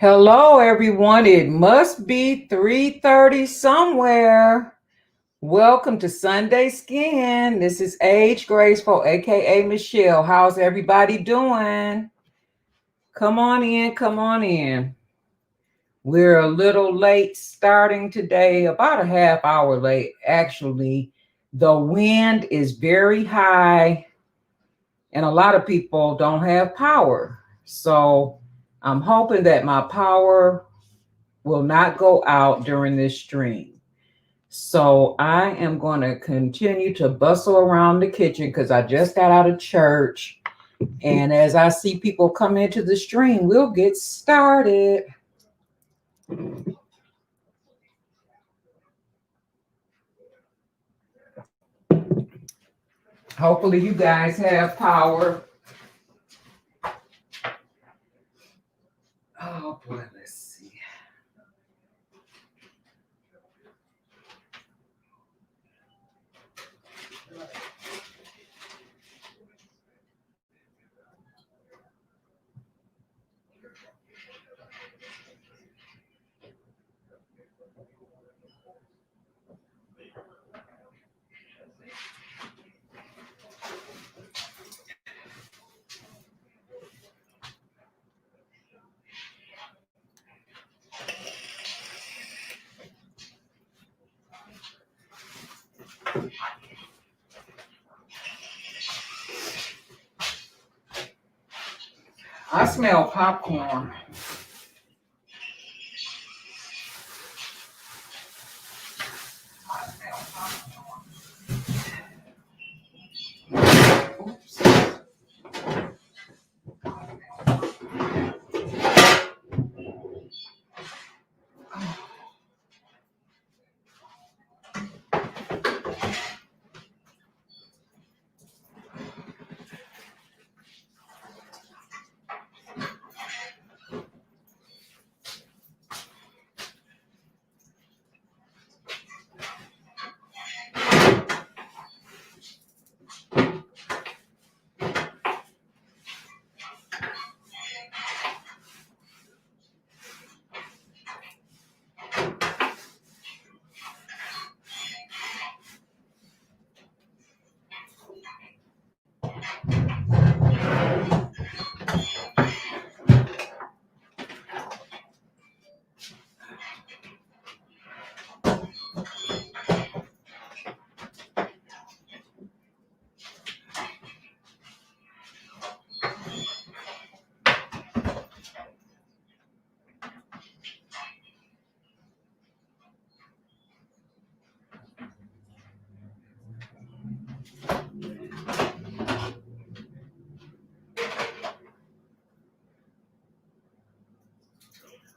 Hello, everyone. It must be 3:30 somewhere. Welcome to Sunday Skin. This is Age Graceful, aka Michelle. How's everybody doing? Come on in, come on in. We're a little late starting today, about a half hour late, actually. The wind is very high, and a lot of people don't have power. So I'm hoping that my power will not go out during this stream. So I am going to continue to bustle around the kitchen because I just got out of church. And as I see people come into the stream, we'll get started. Hopefully you guys have power. Oh boy, let's see. I smell popcorn. Oops.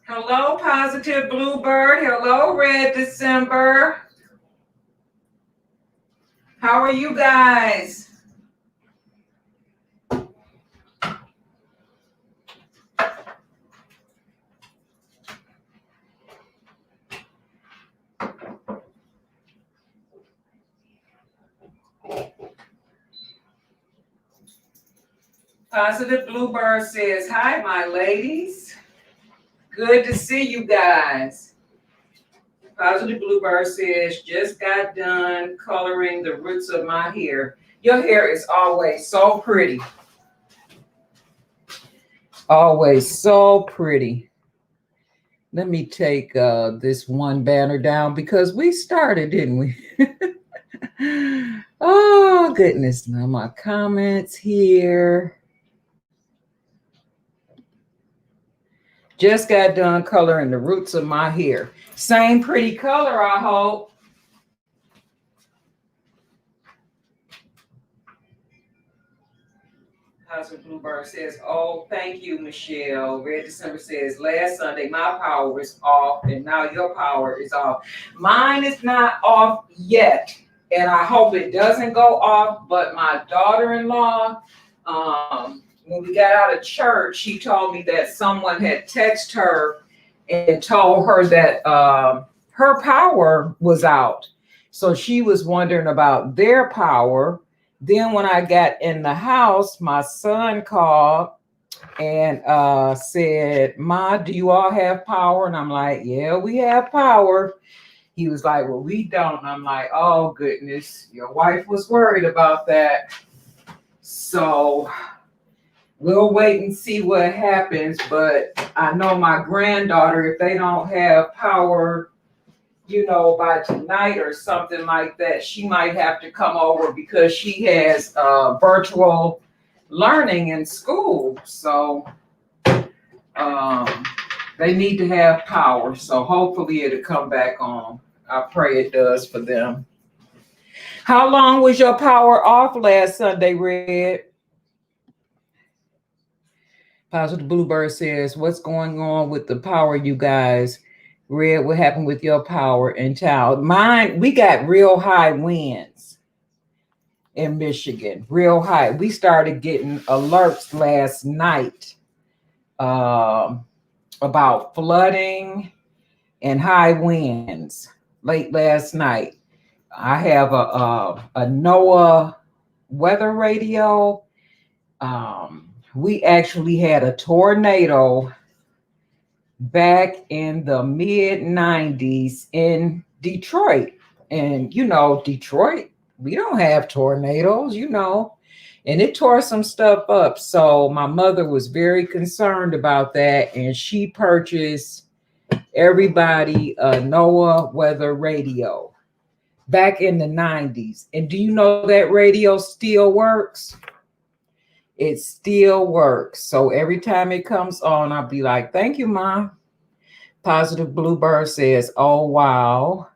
Hello, Positive Bluebird. Hello, Red December. How are you guys? Positive Bluebird says, hi, my ladies. Good to see you guys. Positive Bluebird says, just got done coloring the roots of my hair. Your hair is always so pretty. Always so pretty. Let me take this one banner down because we started, didn't we? Oh, goodness. Now my comments here. Just got done coloring the roots of my hair. Same pretty color, I hope. Positive Bluebird says, oh, thank you, Michelle. Red December says, last Sunday, my power was off, and now your power is off. Mine is not off yet, and I hope it doesn't go off, but my daughter-in-law, when we got out of church, she told me that someone had texted her and told her that her power was out. So she was wondering about their power. Then when I got in the house, my son called and said, "Ma, do you all have power?" And I'm like, "Yeah, we have power." He was like, "Well, we don't." And I'm like, "Oh, goodness, your wife was worried about that." So we'll wait and see what happens. But I know my granddaughter, if they don't have power, by tonight or something like that, she might have to come over because she has virtual learning in school. So um, they need to have power. So hopefully it'll come back on. I pray it does for them. How long was your power off last Sunday, Red? Positive Bluebird says, "What's going on with the power, you guys? Red, what happened with your power in town?" Mine, we got real high winds in Michigan, real high. We started getting alerts last night about flooding and high winds late last night. I have a NOAA weather radio. We actually had a tornado back in the mid 90s in Detroit. And Detroit, we don't have tornadoes. And it tore some stuff up. So my mother was very concerned about that. And she purchased everybody a NOAA weather radio back in the 90s. And do you know that radio still works? It still works. So every time it comes on, I'll be like, "Thank you, Mom." Positive Bluebird says, "Oh, wow."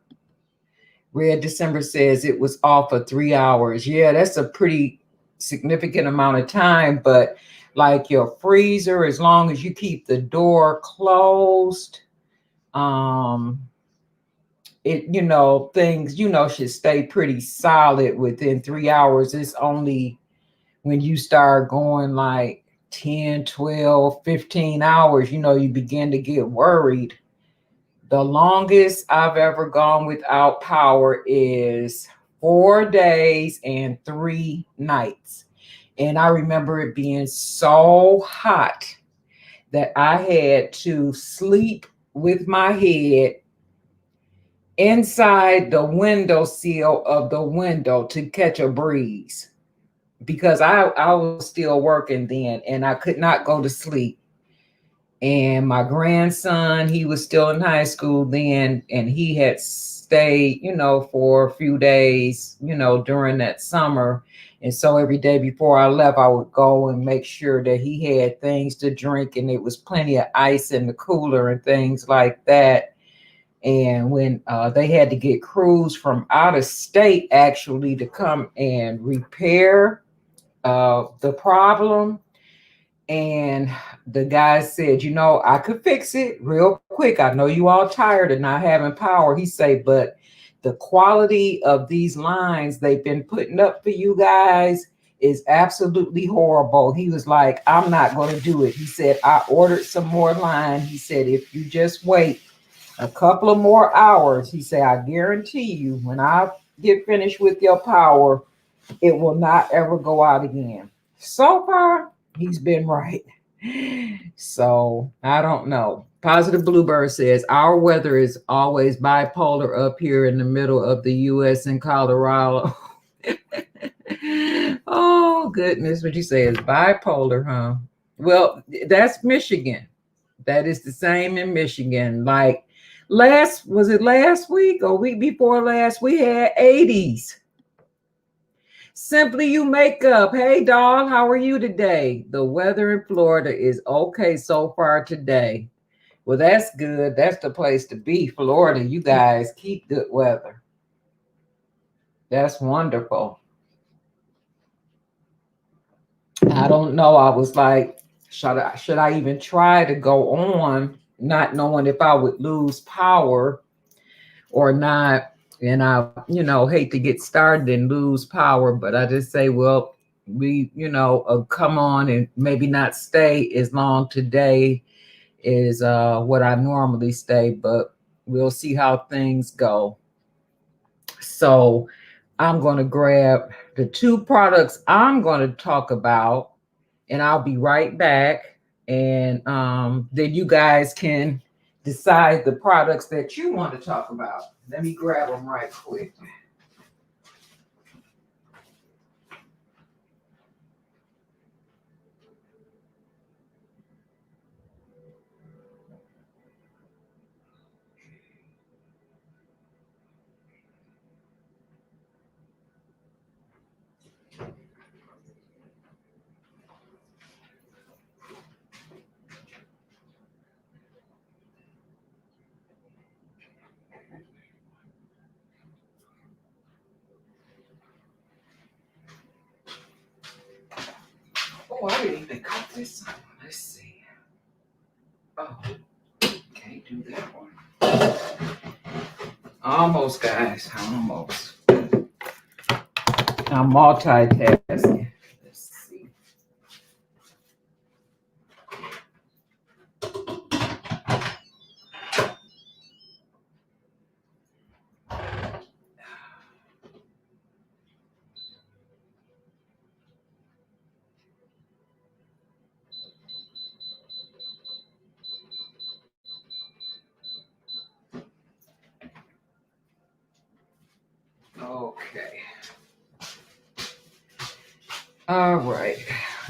Red December says it was off for 3 hours. Yeah, that's a pretty significant amount of time. But like your freezer, as long as you keep the door closed, it, things, should stay pretty solid within 3 hours. It's only when you start going like 10, 12, 15 hours, you begin to get worried. The longest I've ever gone without power is 4 days and 3 nights. And I remember it being so hot that I had to sleep with my head inside the window sill of the window to catch a breeze because I was still working then and I could not go to sleep. And my grandson, he was still in high school then, and he had stayed, for a few days, during that summer. And so every day before I left, I would go and make sure that he had things to drink and it was plenty of ice in the cooler and things like that. And when they had to get crews from out of state actually to come and repair the problem, and the guy said, "I could fix it real quick. I know you all tired of not having power." He said, "But the quality of these lines they've been putting up for you guys is absolutely horrible." He was like, "I'm not going to do it." He said, "I ordered some more line." He said, "If you just wait a couple of more hours," he said, "I guarantee you when I get finished with your power, it will not ever go out again." So far, he's been right. So I don't know. Positive Bluebird says our weather is always bipolar up here in the middle of the U.S. in Colorado. Oh, goodness. What you say is bipolar, huh? Well, that's Michigan. That is the same in Michigan. Like was it last week or week before last? We had 80s. Simply You Makeup. Hey, doll, how are you today? The weather in Florida is okay so far today. Well, that's good. That's the place to be. Florida, you guys keep good weather. That's wonderful. I don't know. I was like, should I even try to go on, not knowing if I would lose power or not? And I, hate to get started and lose power, but I just say, well, we, come on and maybe not stay as long today as what I normally stay, but we'll see how things go. So I'm going to grab the two products I'm going to talk about, and I'll be right back. And then you guys can decide the products that you want to talk about. Let me grab them right quick. Oh, I didn't even cut this one. Let's see. Oh, can't do that one. Almost, guys. Almost. I'm multitasking. Let's see. Okay. All right.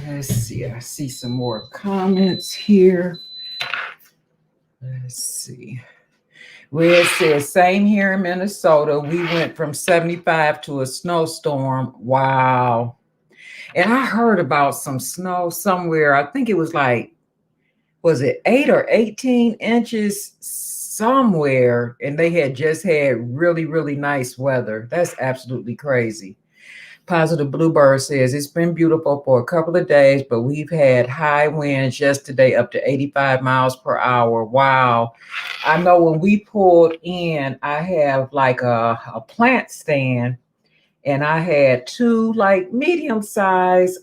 Let's see. I see some more comments here. Let's see. Red says, same here in Minnesota. We went from 75 to a snowstorm. Wow. And I heard about some snow somewhere. I think it was like, was it 8 or 18 inches somewhere? And they had just had really, really nice weather. That's absolutely crazy. Positive Bluebird says, it's been beautiful for a couple of days, but we've had high winds yesterday up to 85 miles per hour. Wow. I know when we pulled in, I have like a plant stand, and I had two like medium size,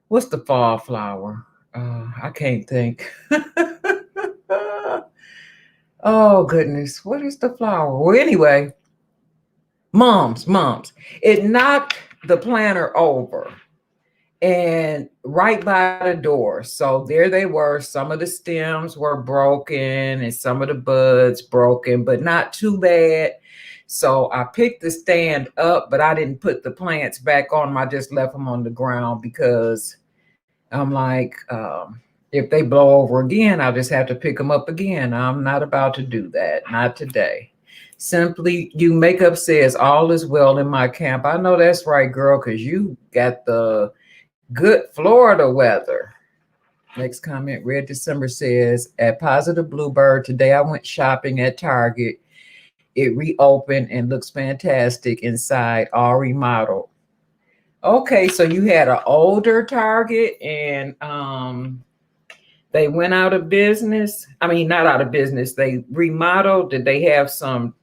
what's the fall flower? I can't think. Oh, goodness. What is the flower? Well, anyway, mums. It knocked the planter over and right by the door. So there they were. Some of the stems were broken and some of the buds broken, but not too bad. So I picked the stand up, but I didn't put the plants back on them. I just left them on the ground because I'm like, if they blow over again, I'll just have to pick them up again. I'm not about to do that. Not today. Simply You Makeup says, all is well in my camp. I know that's right, girl, because you got the good Florida weather. Next comment, Red December says, at Positive Bluebird, today I went shopping at Target. It reopened and looks fantastic inside, all remodeled. Okay, so you had an older Target and they went out of business. I mean, not out of business. They remodeled. Did they have some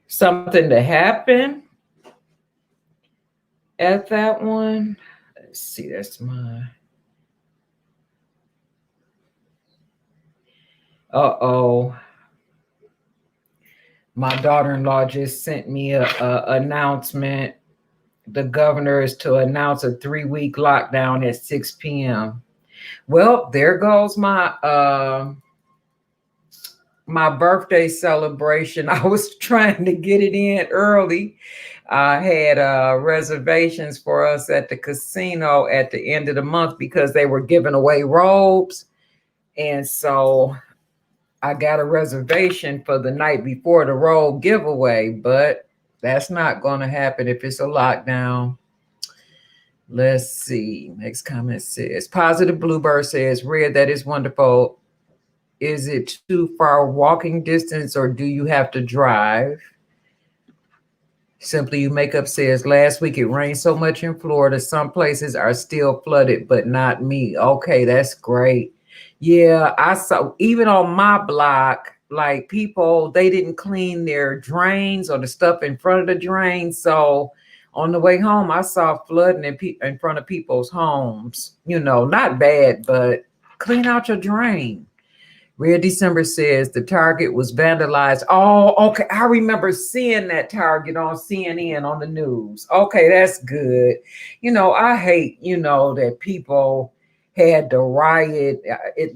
something to happen at that one? Let's see. That's mine. Uh-oh. My daughter-in-law just sent me a announcement. The governor is to announce a 3-week lockdown at 6 p.m. Well, there goes my my birthday celebration. I was trying to get it in early. I had reservations for us at the casino at the end of the month because they were giving away robes. And so I got a reservation for the night before the robe giveaway, but that's not going to happen if it's a lockdown. Let's see. Next comment says, Positive Bluebird says, Red, that is wonderful. Is it too far walking distance or do you have to drive? Simply You Makeup says, last week it rained so much in Florida. Some places are still flooded, but not me. Okay, that's great. Yeah, I saw even on my block, like people, they didn't clean their drains or the stuff in front of the drains. So on the way home, I saw flooding in front of people's homes. You know, not bad, but clean out your drain. Red December says the Target was vandalized. Oh, okay. I remember seeing that Target on CNN on the news. Okay, that's good. I hate, that people had to riot.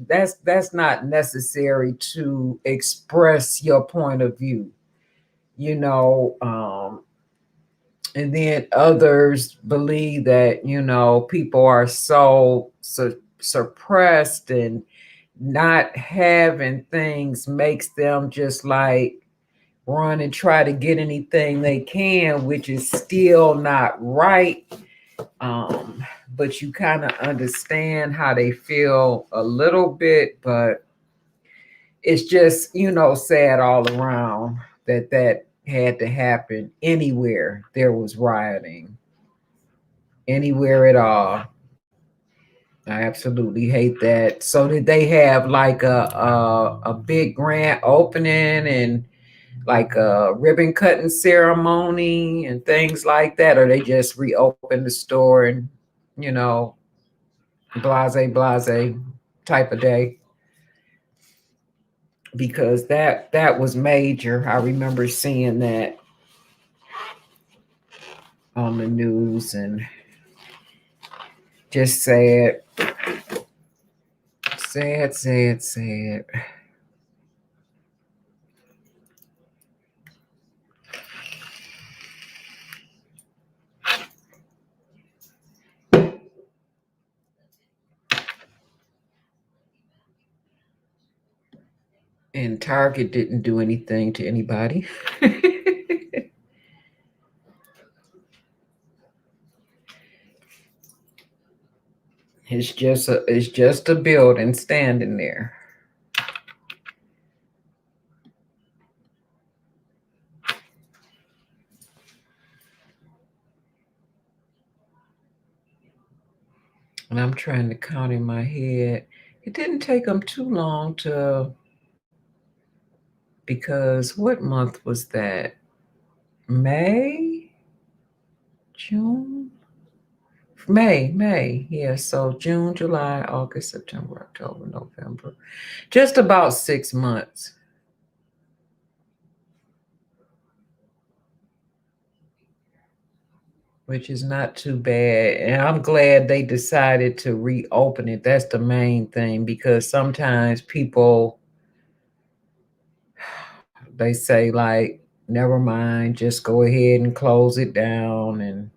That's not necessary to express your point of view, you know. And then others believe that, people are so suppressed, and not having things makes them just like run and try to get anything they can, which is still not right. But you kind of understand how they feel a little bit, but it's just, sad all around that had to happen anywhere there was rioting, anywhere at all. I absolutely hate that. So did they have like a big grand opening and like a ribbon cutting ceremony and things like that, or they just reopened the store and you know blase type of day? Because that was major. I remember seeing that on the news, and just sad. And Target didn't do anything to anybody. It's just a building standing there. And I'm trying to count in my head. It didn't take them too long because what month was that? May? June? May. Yeah, so June, July, August, September, October, November. Just about 6 months. Which is not too bad. And I'm glad they decided to reopen it. That's the main thing, because sometimes people, they say like, never mind, just go ahead and close it down, and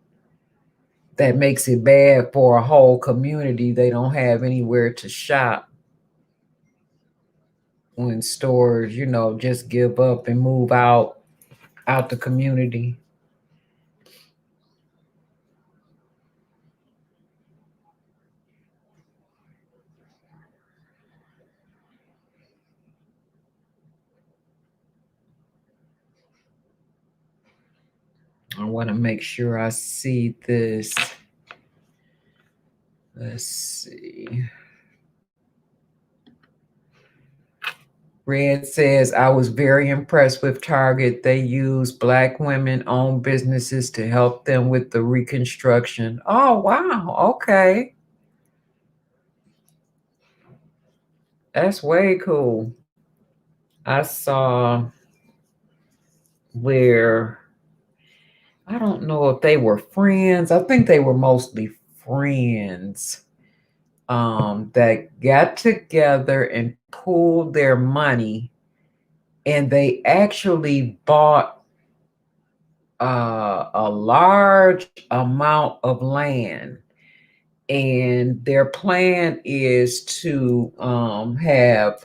that makes it bad for a whole community. They don't have anywhere to shop when stores, just give up and move out the community. I want to make sure I see this. Let's see. Red says, I was very impressed with Target. They use Black women-owned businesses to help them with the reconstruction. Oh, wow. Okay. That's way cool. I saw where, I don't know if they were friends. I think they were mostly friends, that got together and pooled their money, and they actually bought a large amount of land. And their plan is to have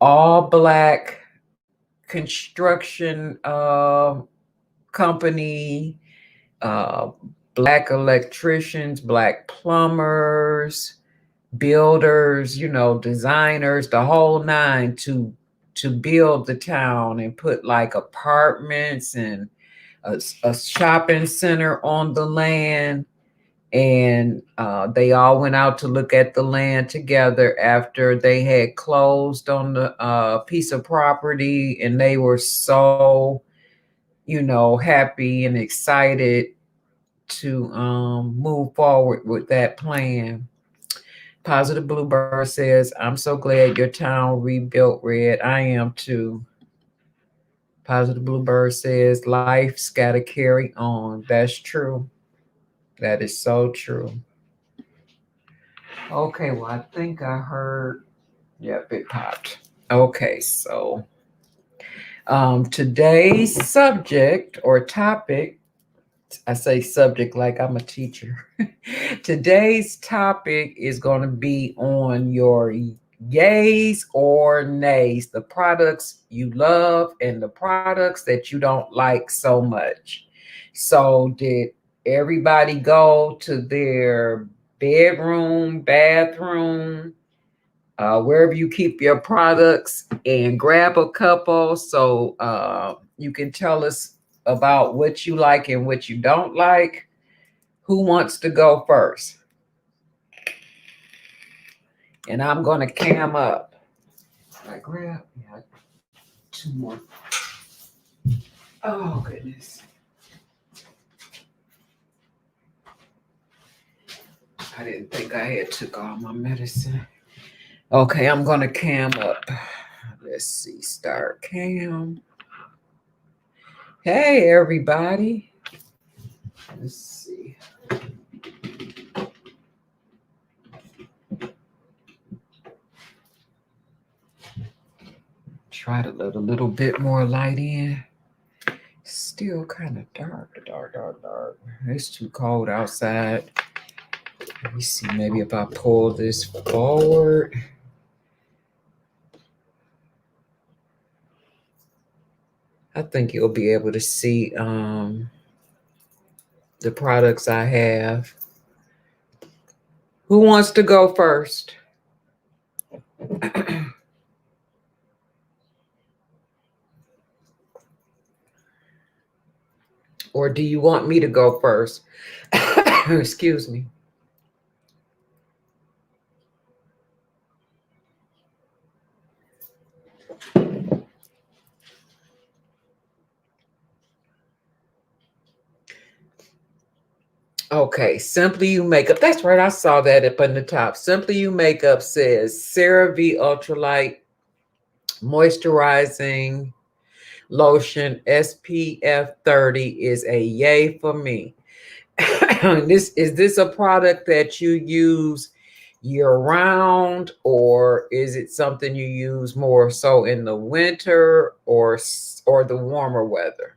all Black construction company, uh, Black electricians, Black plumbers, builders, designers, the whole nine, to build the town and put like apartments and a shopping center on the land. And they all went out to look at the land together after they had closed on the piece of property, and they were so, happy and excited to move forward with that plan. Positive Bluebird says, I'm so glad your town rebuilt, Red. I am too. Positive Bluebird says, life's got to carry on. That's true. That is so true. Okay, well, I think I heard. Yep, it popped. Okay, so today's subject or topic, I say subject like I'm a teacher. Today's topic is going to be on your yays or nays, the products you love and the products that you don't like so much. So, did everybody go to their bedroom, bathroom, wherever you keep your products and grab a couple so you can tell us about what you like and what you don't like? Who wants to go first? And I'm going to cam up. I grab two more. Oh, goodness. I didn't think I had took all my medicine. Okay, I'm going to cam up. Let's see. Start cam. Hey, everybody. Let's see. Try to let a little bit more light in. Still kind of dark. It's too cold outside. Let me see, maybe if I pull this forward. I think you'll be able to see the products I have. Who wants to go first? Or do you want me to go first? Excuse me. Okay, Simply You Makeup. That's right, I saw that up on the top. Simply You Makeup says CeraVe Ultralight Moisturizing Lotion SPF 30 is a yay for me. Is this a product that you use year round, or is it something you use more so in the winter or the warmer weather?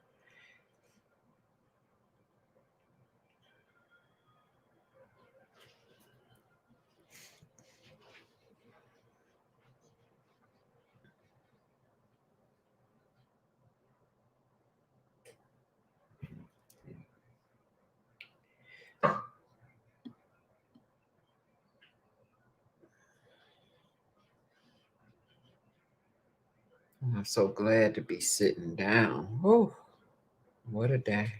I'm so glad to be sitting down. Oh, what a day.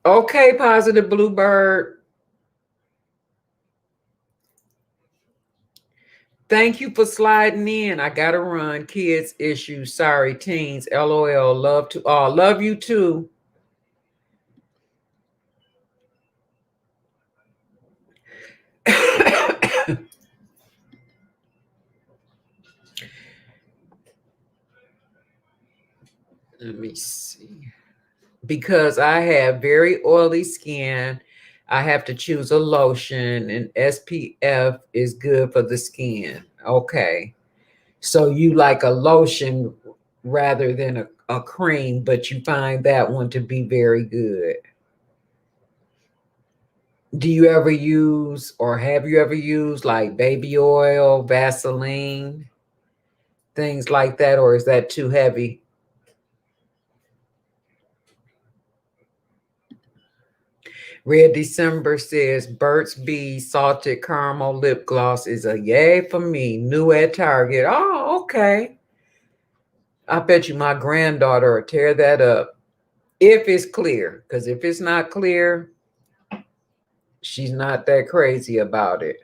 Okay, Positive Bluebird. Thank you for sliding in. I gotta run. Kids issues. Sorry, teens. LOL. Love to all. Love you too. Let me see. Because I have very oily skin, I have to choose a lotion, and SPF is good for the skin. Okay. So you like a lotion rather than a cream, but you find that one to be very good. Do you ever use, or have you ever used, like baby oil, Vaseline, things like that, or is that too heavy? Red December says Burt's Bees Salted Caramel Lip Gloss is a yay for me. New at Target. Oh, okay. I bet you my granddaughter will tear that up if it's clear. Because if it's not clear, she's not that crazy about it.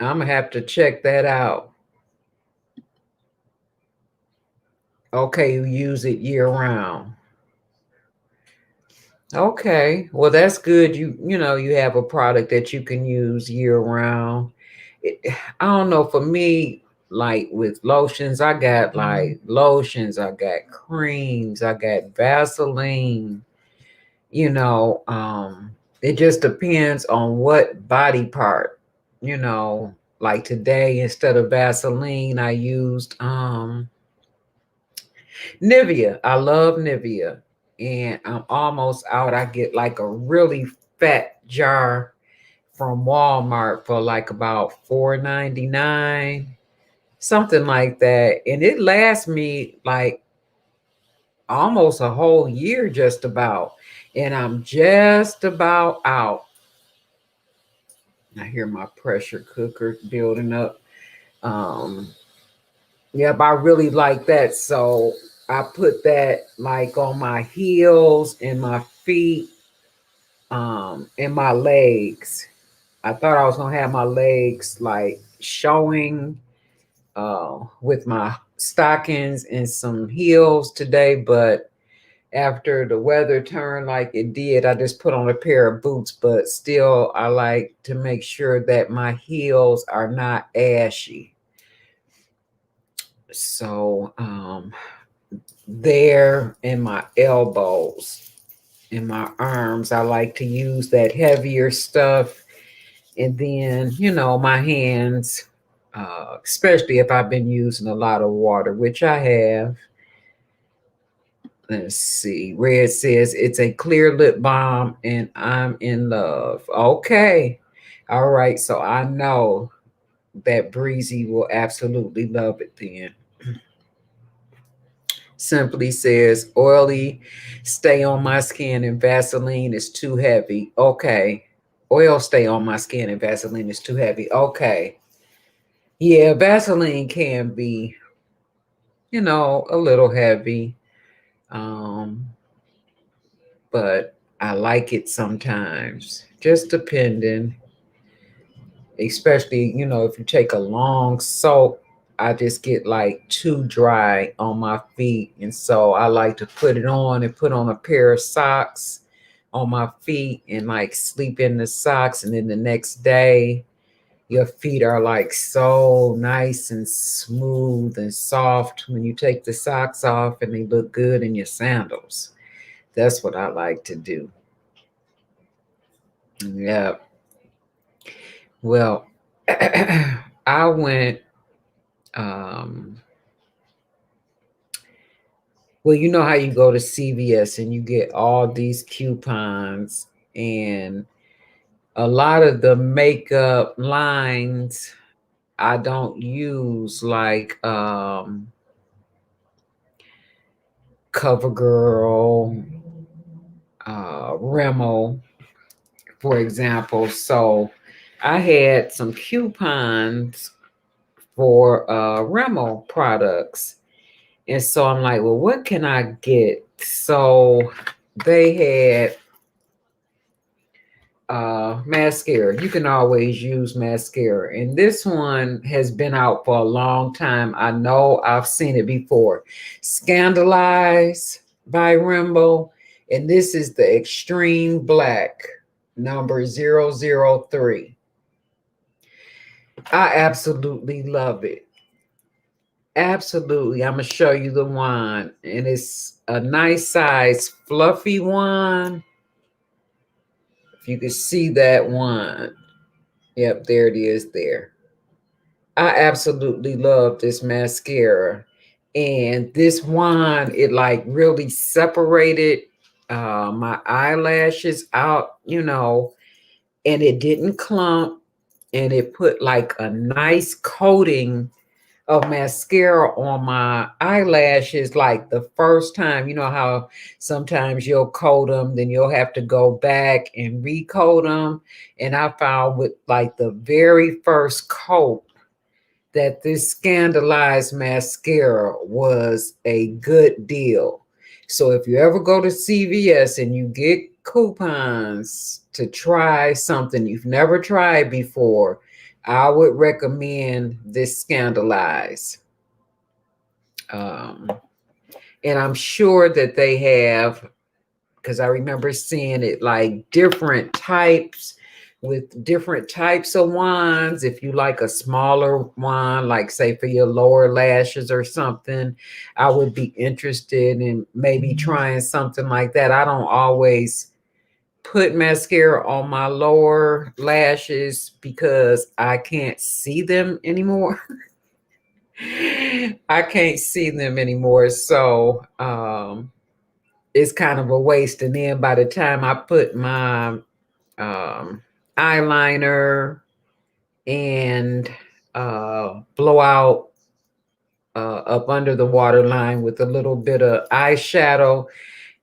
I'm going to have to check that out. Okay, you use it year round. Okay. Well, that's good. You have a product that you can use year round. It, I don't know. For me, like with lotions, I got like lotions, I got creams, I got Vaseline. You know, it just depends on what body part. You know, like today instead of Vaseline, I used Nivea. I love Nivea. And I'm almost out. I get like a really fat jar from Walmart for like about $4.99, something like that. And it lasts me like almost a whole year, just about. And I'm just about out. I hear my pressure cooker building up. Um, yep, I really like that. So I put that like on my heels and my feet, and my legs. I thought I was gonna have my legs like showing with my stockings and some heels today, but after the weather turned like it did, I just put on a pair of boots. But still, I like to make sure that my heels are not ashy. So there in my elbows, in my arms, I like to use that heavier stuff. And then, my hands, especially if I've been using a lot of water, which I have. Let's see. Red says it's a clear lip balm and I'm in love. Okay. All right. So I know that Breezy will absolutely love it then. Simply says oily, stay on my skin and Vaseline is too heavy. Okay. Oil stay on my skin and Vaseline is too heavy. Okay. Yeah, Vaseline can be, a little heavy. Um, but I like it sometimes, just depending, especially, if you take a long soak, I just get like too dry on my feet. And so I like to put it on and put on a pair of socks on my feet and like sleep in the socks. And then the next day, your feet are like so nice and smooth and soft when you take the socks off and they look good in your sandals. That's what I like to do. Yeah. Well, I went, um, well, you know how you go to CVS and you get all these coupons, and a lot of the makeup lines I don't use, like CoverGirl, Remo, for example. So I had some coupons for Remo products. And so I'm like, well, what can I get? So they had mascara. You can always use mascara. And this one has been out for a long time. I know I've seen it before. Scandalize by Rimbo. And this is the Extreme Black number 003. I absolutely love it. Absolutely. I'm going to show you the wand. And it's a nice size, fluffy wand. If you can see that wand. Yep, there it is there. I absolutely love this mascara. And this wand, it like really separated my eyelashes out, and it didn't clump. And it put like a nice coating of mascara on my eyelashes like the first time. You know how sometimes you'll coat them, then you'll have to go back and recoat them. And I found with like the very first coat that this Scandalized mascara was a good deal. So if you ever go to CVS and you get coupons to try something you've never tried before, I would recommend this Scandalized. Um, and I'm sure that they have, because I remember seeing it like different types with different types of wands. If you like a smaller wand, like say for your lower lashes or something, I would be interested in maybe trying something like that. I don't always put mascara on my lower lashes because I can't see them anymore. I can't see them anymore. So it's kind of a waste. And then by the time I put my eyeliner and blow out up under the waterline with a little bit of eyeshadow,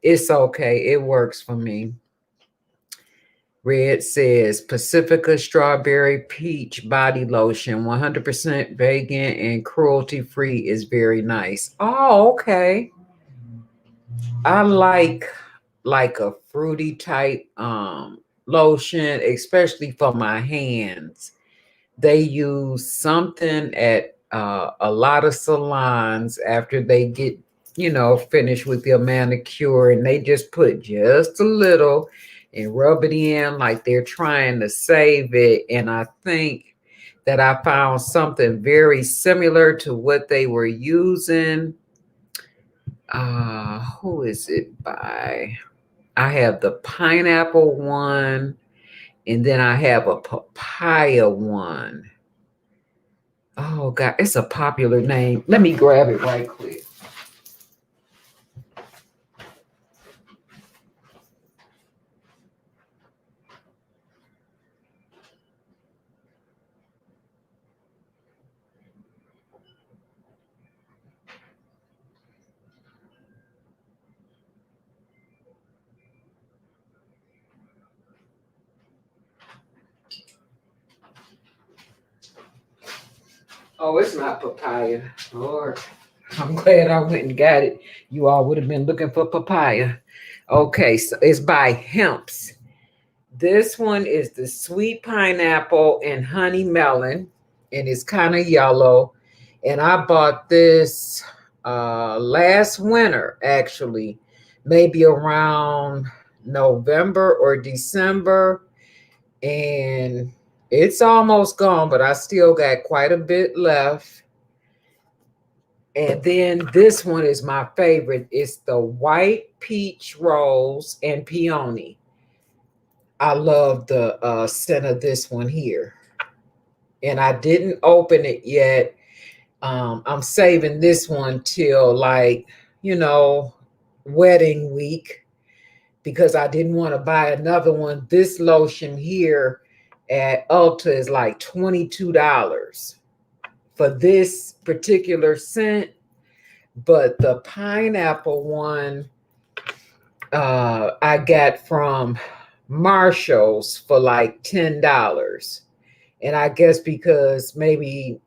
it's okay. It works for me. Red says Pacifica Strawberry Peach Body Lotion, 100% vegan and cruelty free, is very nice. Oh, okay. I like a fruity type lotion, especially for my hands. They use something at a lot of salons after they get, finished with their manicure, and they just put just a little and rub it in like they're trying to save it. And I think that I found something very similar to what they were using. Who is it by? I have the pineapple one, and then I have a papaya one. Oh God, it's a popular name. Let me grab it right quick. Oh, it's not papaya. Lord, I'm glad I went and got it. You all would have been looking for papaya. Okay, so it's by Hemp's. This one is the sweet pineapple and honey melon, and it's kind of yellow. And I bought this last winter, actually, maybe around November or December. And it's almost gone, but I still got quite a bit left. And then this one is my favorite. It's the white peach rose and peony. I love the scent of this one here. And I didn't open it yet. I'm saving this one till wedding week, because I didn't want to buy another one. This lotion here at Ulta is like $22 for this particular scent. But the pineapple one I got from Marshall's for like $10. And I guess because maybe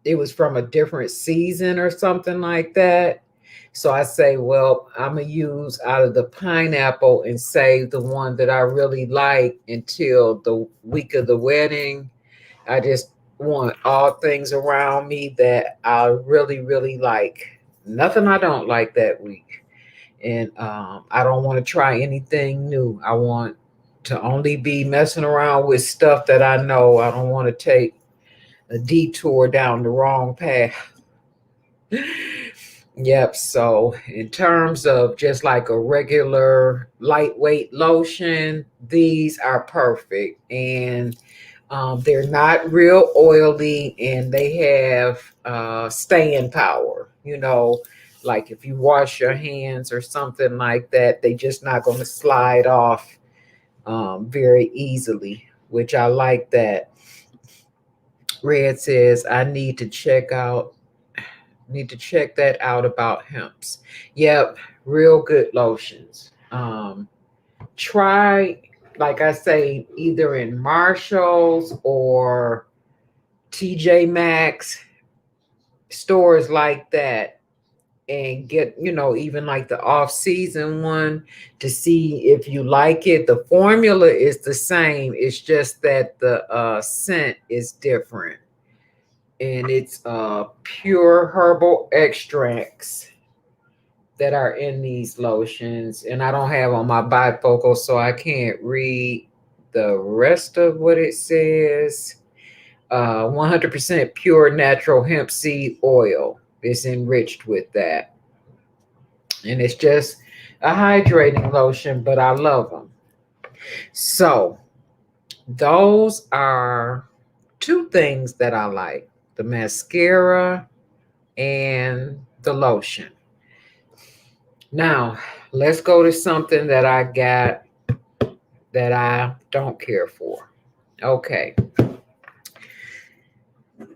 it was from a different season or something like that. So I say, well, I'm going to use out of the pineapple and save the one that I really like until the week of the wedding. I just want all things around me that I really, really like. Nothing I don't like that week. And I don't want to try anything new. I want to only be messing around with stuff that I know. I don't want to take a detour down the wrong path. Yep. So in terms of just like a regular lightweight lotion, these are perfect. And they're not real oily, and they have staying power. Like if you wash your hands or something like that, they just not going to slide off very easily, which I like that. Red says, I need to check that out about Hemp's. Yep, real good lotions. Try, like I say, either in Marshall's or TJ Maxx, stores like that, and get, even like the off-season one to see if you like it. The formula is the same. It's just that the scent is different. And it's pure herbal extracts that are in these lotions, and I don't have on my bifocal, so I can't read the rest of what it says. 100% pure natural hemp seed oil is enriched with that. And it's just a hydrating lotion, but I love them. So those are two things that I like: the mascara and the lotion. Now, let's go to something that I got that I don't care for. Okay.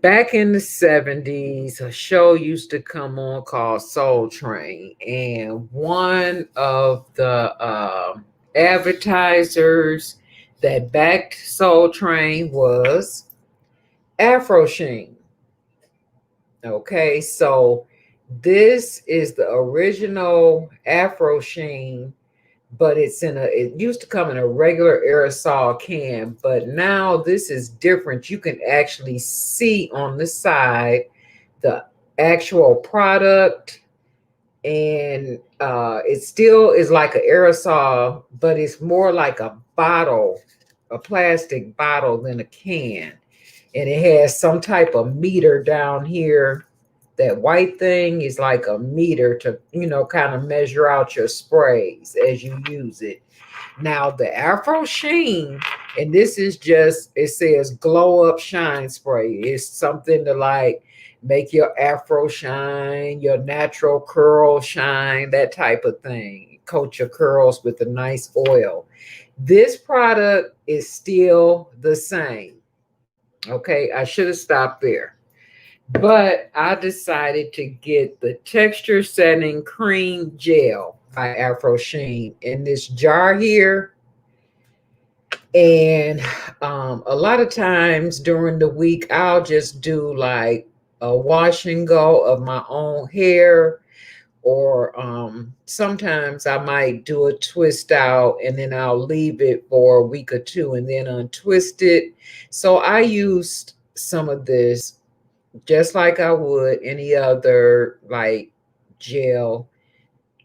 Back in the 70s, a show used to come on called Soul Train, and one of the advertisers that backed Soul Train was Afro Sheen. Okay, so this is the original Afro Sheen, but it used to come in a regular aerosol can, but now this is different. You can actually see on the side the actual product, and it still is like an aerosol, but it's more like a bottle, a plastic bottle than a can. And it has some type of meter down here. That white thing is like a meter to, kind of measure out your sprays as you use it. Now the Afro Sheen, and this is just, it says glow up shine spray. It's something to like make your afro shine, your natural curl shine, that type of thing. Coat your curls with a nice oil. This product is still the same. Okay, I should have stopped there. But I decided to get the texture setting cream gel by Afro Sheen in this jar here. And a lot of times during the week, I'll just do like a wash and go of my own hair, or sometimes I might do a twist out and then I'll leave it for a week or two and then untwist it. So I used some of this just like I would any other like gel,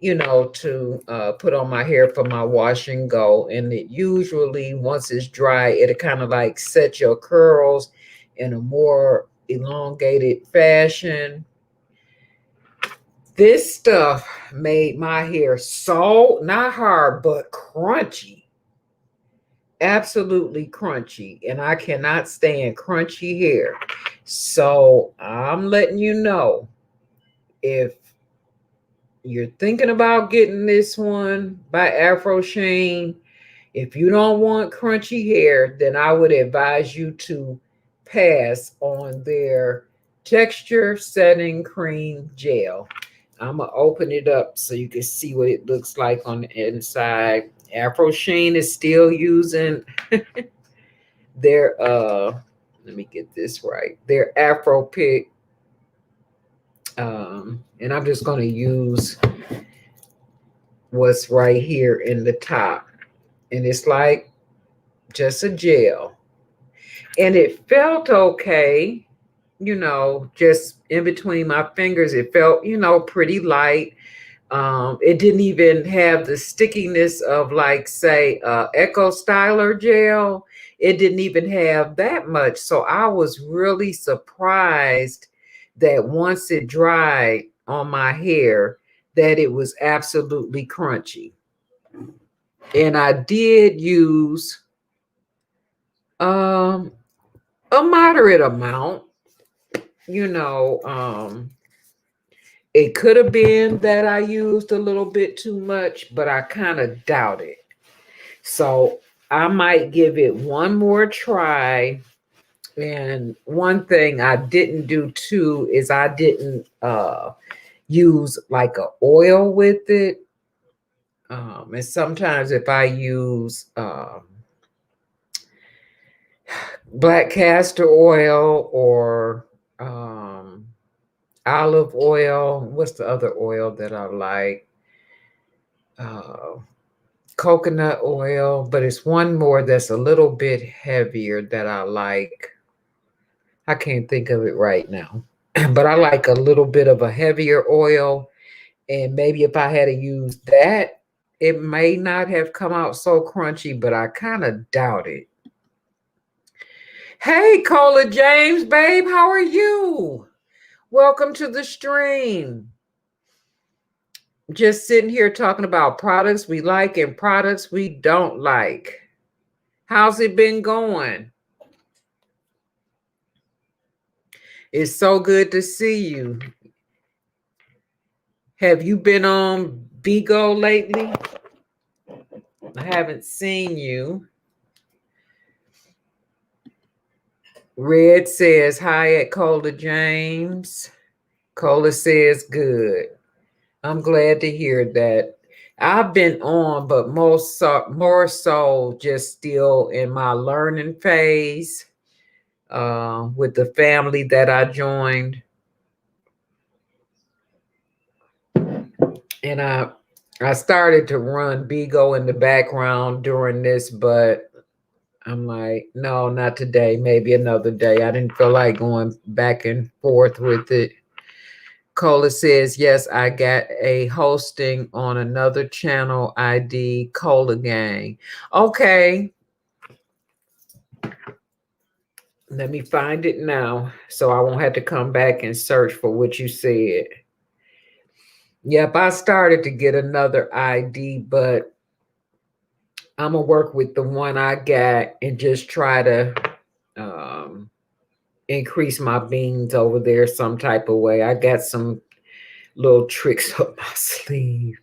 to put on my hair for my wash and go. And it usually, once it's dry, it'll kind of like set your curls in a more elongated fashion. This stuff made my hair so, not hard, but crunchy. Absolutely crunchy. And I cannot stand crunchy hair. So I'm letting you know, if you're thinking about getting this one by Afro Sheen, if you don't want crunchy hair, then I would advise you to pass on their texture setting cream gel. I'm going to open it up so you can see what it looks like on the inside. Afro Sheen is still using their, let me get this right, their Afro Pick. And I'm just going to use what's right here in the top. And it's like just a gel. And it felt okay, just in between my fingers. It felt, pretty light. It didn't even have the stickiness of, like, say, Echo Styler gel. It didn't even have that much. So I was really surprised that once it dried on my hair, that it was absolutely crunchy. And I did use a moderate amount. It could have been that I used a little bit too much, but I kind of doubt it. So I might give it one more try. And one thing I didn't do too is I didn't use like a oil with it. And sometimes if I use black castor oil or olive oil, what's the other oil that I like? Coconut oil, but it's one more that's a little bit heavier that I like. I can't think of it right now, but I like a little bit of a heavier oil. And maybe if I had to use that, it may not have come out so crunchy, but I kind of doubt it. Hey, Cola James, babe, how are you? Welcome to the stream. Just sitting here talking about products we like and products we don't like. How's it been going? It's so good to see you. Have you been on Bigo lately? I haven't seen you. Red says hi at Cola James. Cola says good. I'm glad to hear that. I've been on, but more so just still in my learning phase with the family that I joined. And I started to run Bigo in the background during this, but I'm like, no, not today. Maybe another day. I didn't feel like going back and forth with it. Cola says, yes, I got a hosting on another channel ID, Cola Gang. Okay. Let me find it now so I won't have to come back and search for what you said. Yep, I started to get another ID, but I'm going to work with the one I got and just try to increase my beans over there some type of way. I got some little tricks up my sleeve.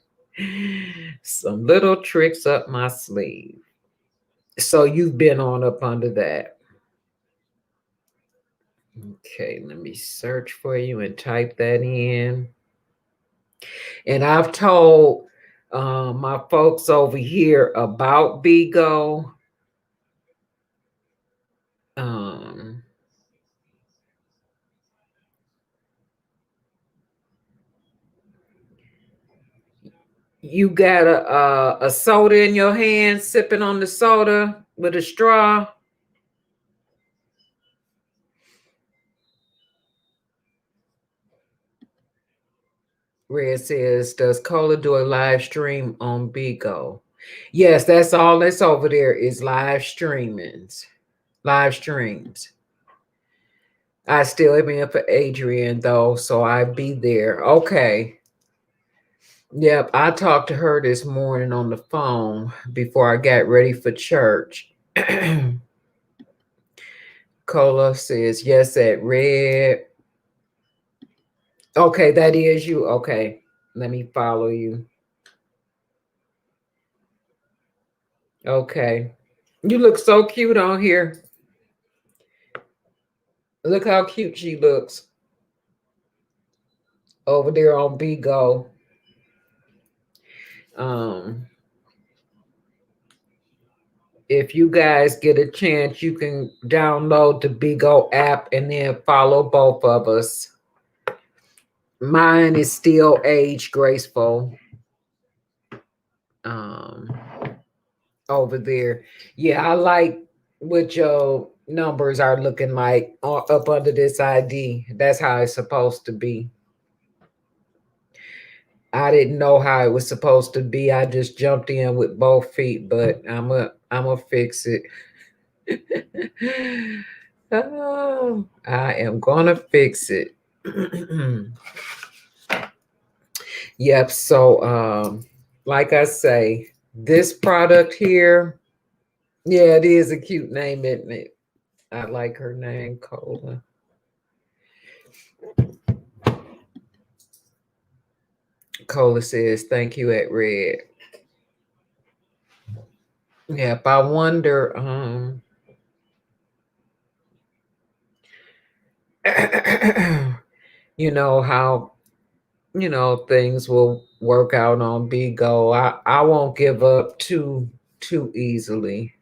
Some little tricks up my sleeve. So you've been on up under that. Okay, let me search for you and type that in. And I've told my folks over here about Bigo. You got a soda in your hand, sipping on the soda with a straw. Red says, does Cola do a live stream on Bigo? Yes, that's all that's over there is live streams. Live streams. I still am in for Adrian though, so I be there. Okay. Yep, I talked to her this morning on the phone before I got ready for church. Cola says, yes, at Red. Okay, that is you. Okay, let me follow you. Okay. You look so cute on here. Look how cute she looks over there on Bigo. If you guys get a chance, you can download the Bigo app and then follow both of us. Mine is still age graceful. Over there. Yeah, I like what your numbers are looking like up under this ID. That's how it's supposed to be. I didn't know how it was supposed to be. I just jumped in with both feet, but I'm a fix it. Oh, I am gonna fix it. Yep. So like I say, this product here, yeah, it is a cute name, isn't it? I like her name, Cola. Cola says, thank you at Red. Yep, I wonder, you know, how, things will work out on Bigo. I won't give up too easily.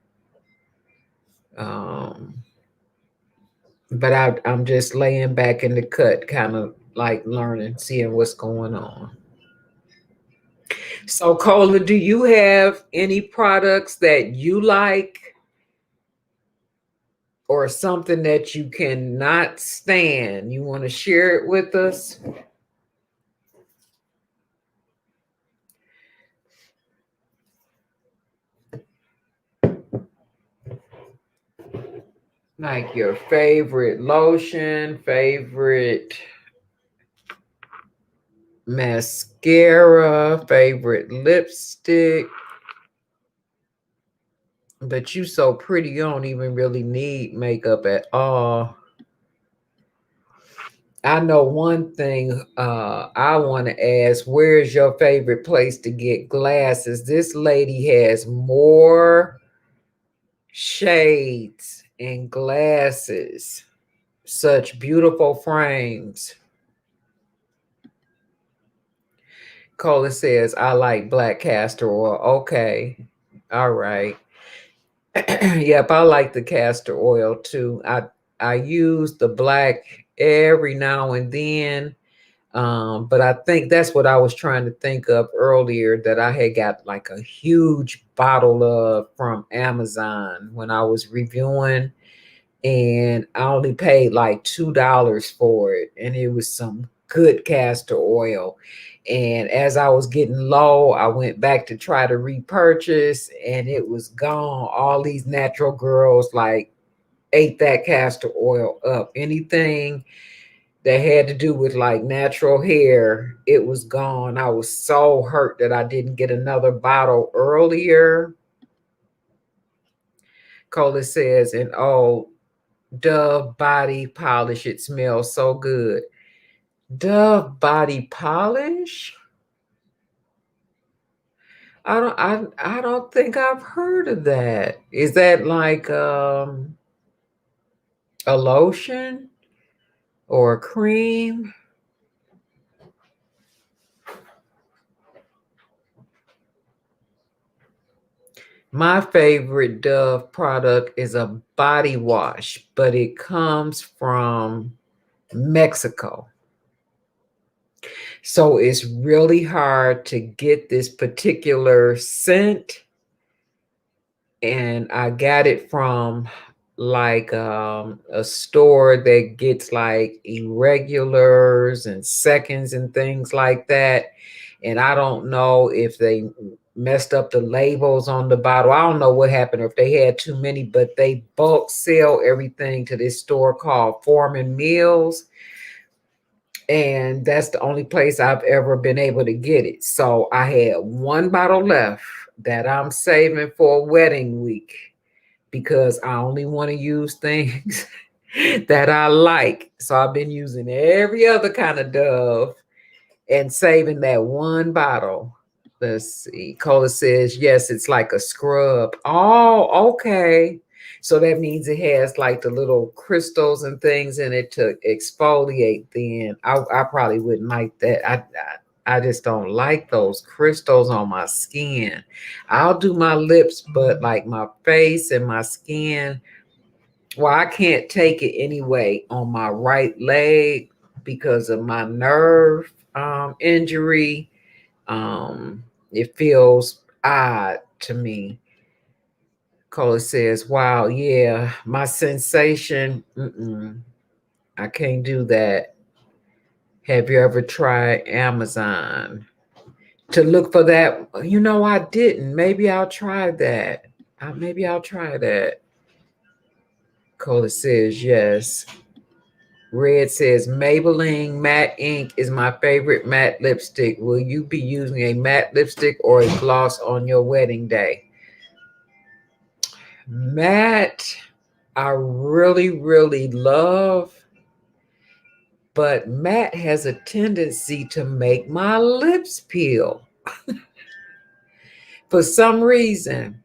But I'm just laying back in the cut, kind of like learning, seeing what's going on. So, Cola, do you have any products that you like or something that you cannot stand? You want to share it with us? Like your favorite lotion, favorite mascara, favorite lipstick. But you so pretty, you don't even really need makeup at all. I know one thing I want to ask, where's your favorite place to get glasses? This lady has more shades and glasses, such beautiful frames. Cola says, I like black castor oil. Okay. All right. Yep, I like the castor oil too. I use the black every now and then. But I think that's what I was trying to think of earlier, that I had got like a huge bottle of from Amazon when I was reviewing, and I only paid like $2 for it, and it was some good castor oil. And as I was getting low, I went back to try to repurchase, and it was gone. All these natural girls like ate that castor oil up. Anything that had to do with like natural hair, it was gone. I was so hurt that I didn't get another bottle earlier. Cola says, and oh, Dove body polish, it smells so good. Dove body polish? I don't think I've heard of that. Is that like a lotion or a cream? My favorite Dove product is a body wash, but it comes from Mexico. So it's really hard to get this particular scent. And I got it from like a store that gets like irregulars and seconds and things like that. And I don't know if they messed up the labels on the bottle. I don't know what happened, or if they had too many, but they bulk sell everything to this store called Foreman Mills. And that's the only place I've ever been able to get it. So I had one bottle left that I'm saving for wedding week, because I only want to use things that I like. So I've been using every other kind of Dove and saving that one bottle. Let's see. Cola says, yes, it's like a scrub. Oh, okay. So that means it has like the little crystals and things in it to exfoliate. Then I probably wouldn't like that. I just don't like those crystals on my skin. I'll do my lips, but like my face and my skin, well, I can't take it anyway on my right leg because of my nerve injury. It feels odd to me. Cola says, wow, yeah, my sensation, I can't do that. Have you ever tried Amazon to look for that? You know, I didn't. Maybe I'll try that. Maybe I'll try that. Cola says, yes. Red says, Maybelline Matte Ink is my favorite matte lipstick. Will you be using a matte lipstick or a gloss on your wedding day? Matte, I really, really love, but matte has a tendency to make my lips peel. For some reason,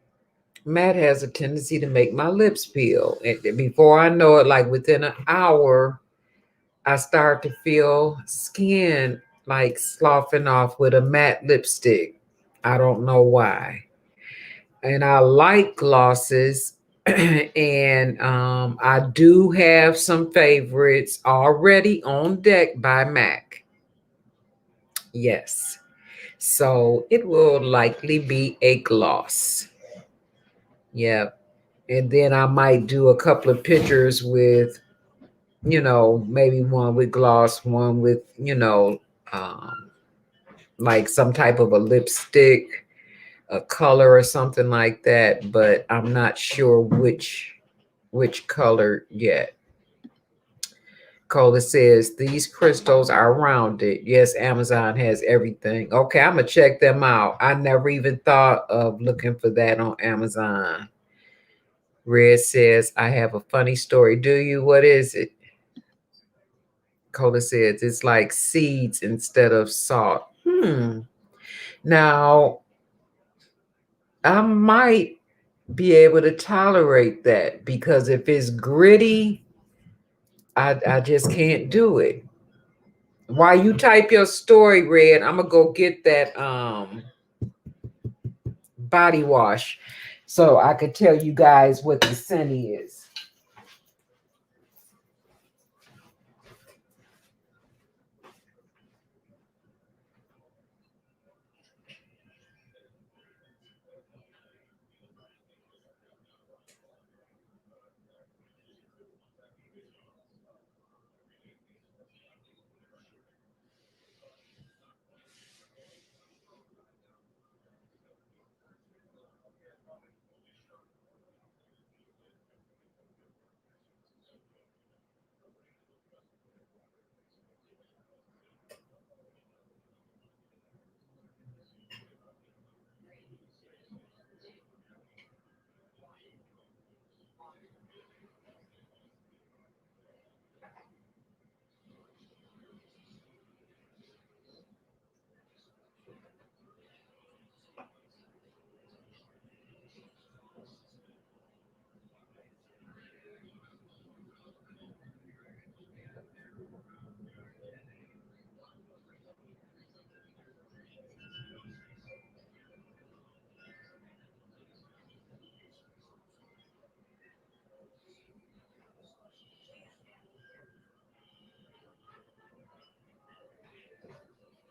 matte has a tendency to make my lips peel. And before I know it, like within an hour, I start to feel skin like sloughing off with a matte lipstick. I don't know why. And I like glosses. And I do have some favorites already on deck by MAC. Yes. So it will likely be a gloss. Yep. And then I might do a couple of pictures with, maybe one with gloss, one with, um, like some type of a lipstick, a color or something like that. But I'm not sure which which color yet. Cola says these crystals are rounded. Yes, Amazon has everything. Okay, I'm gonna check them out. I never even thought of looking for that on Amazon. Red says, I have a funny story. Do you? What is it? Cola says it's like seeds instead of salt. Now, I might be able to tolerate that because if it's gritty, I just can't do it. While you type your story, Red, I'm gonna go get that body wash so I could tell you guys what the scent is.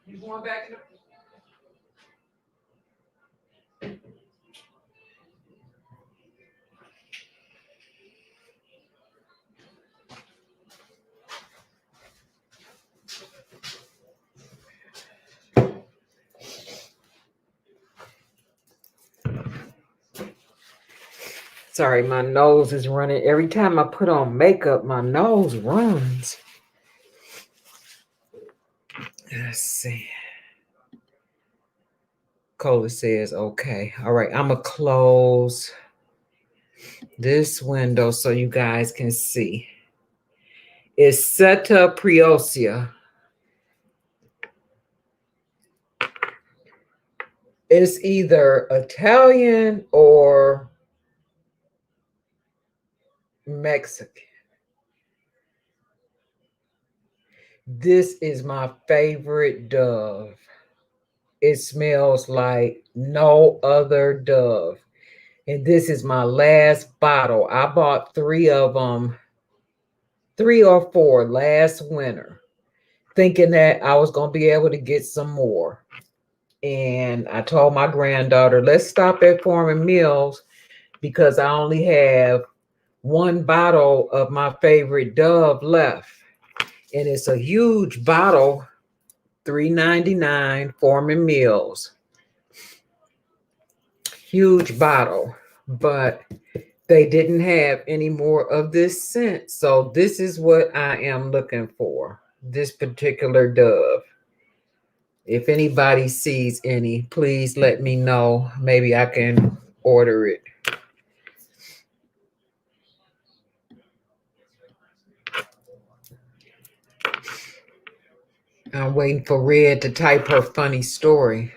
You going back in the Sorry, my nose is running. Every time I put on makeup, my nose runs. Let's see. Cola says, okay. All right, I'm going to close this window so you guys can see. It's Seta Priosea. It's either Italian or Mexican. This is my favorite Dove. It smells like no other Dove. And this is my last bottle. I bought 3 of them, 3 or 4 last winter, thinking that I was going to be able to get some more. And I told my granddaughter, let's stop at Foreman Mills because I only have 1 bottle of my favorite Dove left. And it's a huge bottle, $3.99, Foreman Mills. Huge bottle, but they didn't have any more of this scent. So this is what I am looking for, this particular Dove. If anybody sees any, please let me know. Maybe I can order it. I'm waiting for Red to type her funny story.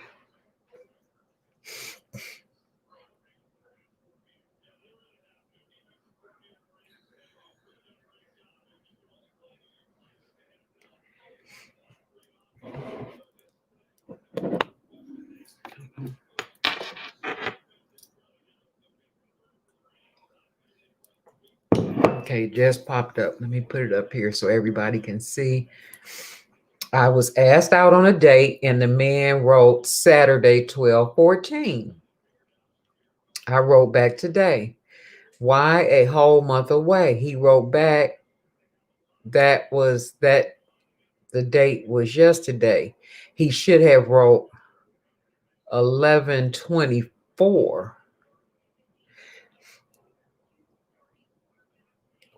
Okay, just popped up. Let me put it up here so everybody can see. I was asked out on a date and the man wrote Saturday 12/14. I wrote back today. Why a whole month away? He wrote back that the date was yesterday. He should have wrote 11/24.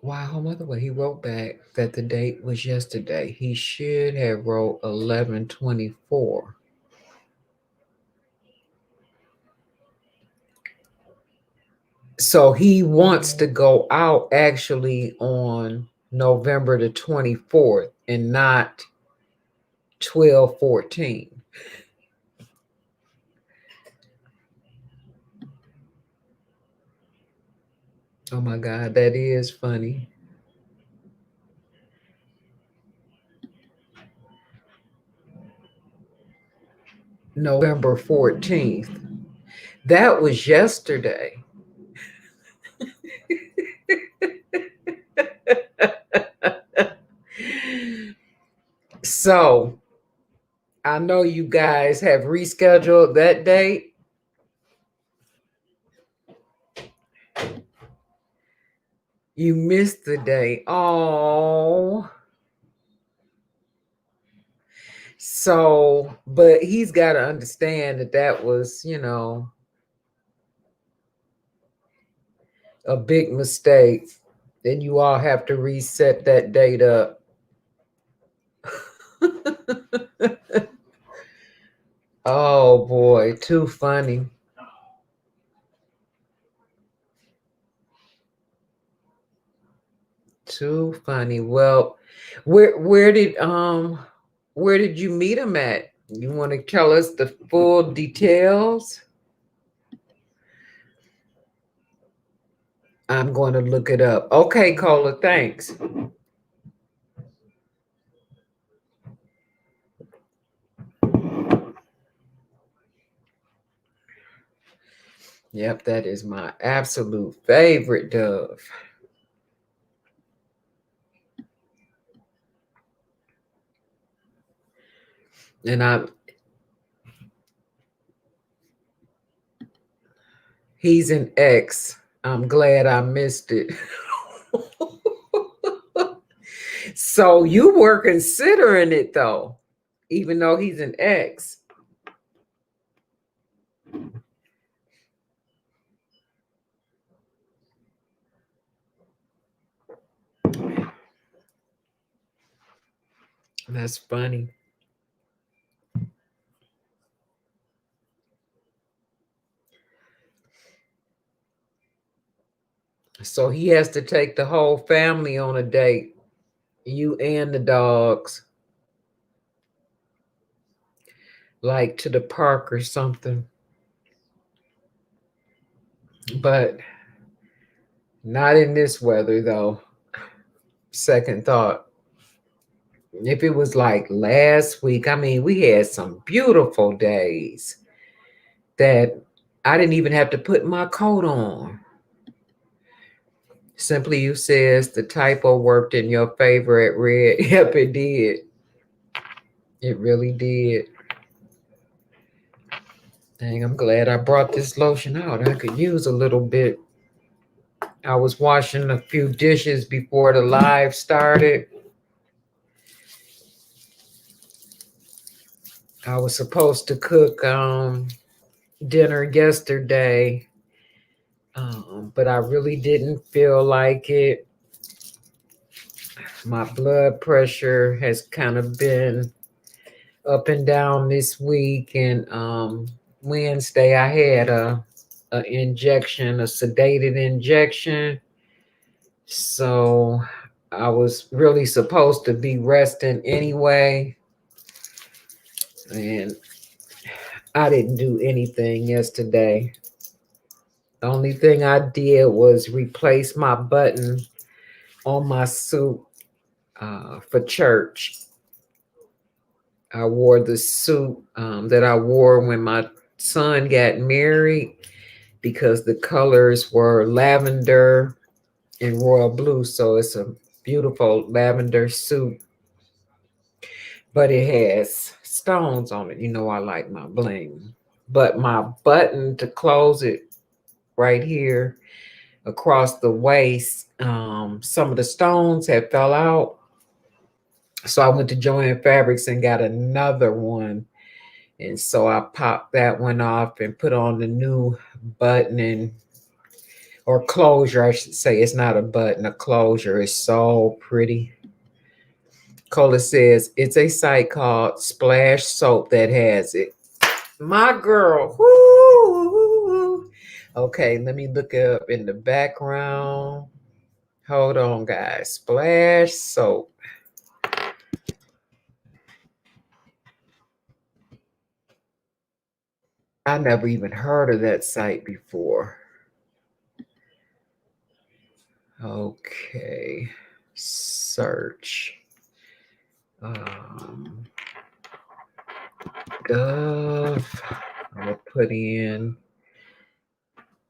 Wow, by the way, he wrote back that the date was yesterday. He should have wrote 11/24. So he wants to go out actually on November the 24th and not 12/14. Oh my God, that is funny. November 14th. That was yesterday. So I know you guys have rescheduled that date. You missed the date. Oh. So, but he's got to understand that that was, a big mistake. Then you all have to reset that date up. Oh boy, too funny. Too funny. Well, where did you meet him at? You want to tell us the full details? I'm going to look it up. Okay, Cola, thanks. Yep, that is my absolute favorite Dove. And he's an ex. I'm glad I missed it. So you were considering it though, even though he's an ex. That's funny. So he has to take the whole family on a date, you and the dogs, like to the park or something. But not in this weather, though. Second thought. If it was like last week, I mean, we had some beautiful days that I didn't even have to put my coat on. Simply You says the typo worked in your favor at Red. Yep, it did. It really did. Dang, I'm glad I brought this lotion out. I could use a little bit. I was washing a few dishes before the live started. I was supposed to cook dinner yesterday, but I really didn't feel like it. My blood pressure has kind of been up and down this week, and Wednesday I had a injection, a sedated injection. So I was really supposed to be resting anyway, and I didn't do anything yesterday. The only thing I did was replace my button on my suit for church. I wore the suit that I wore when my son got married because the colors were lavender and royal blue. So it's a beautiful lavender suit, but it has stones on it. You know, I like my bling. But my button to close it right here across the waist, some of the stones had fell out. So I went to Joann Fabrics and got another one. And so I popped that one off and put on the new button. And or closure, I should say. It's not a button, a closure. It's so pretty. Cola says it's a site called Splash Soap that has it. My girl. Woo. Okay, let me look it up in the background. Hold on, guys. Splash Soap. I never even heard of that site before. Okay. Search. Dove. I'm going to put in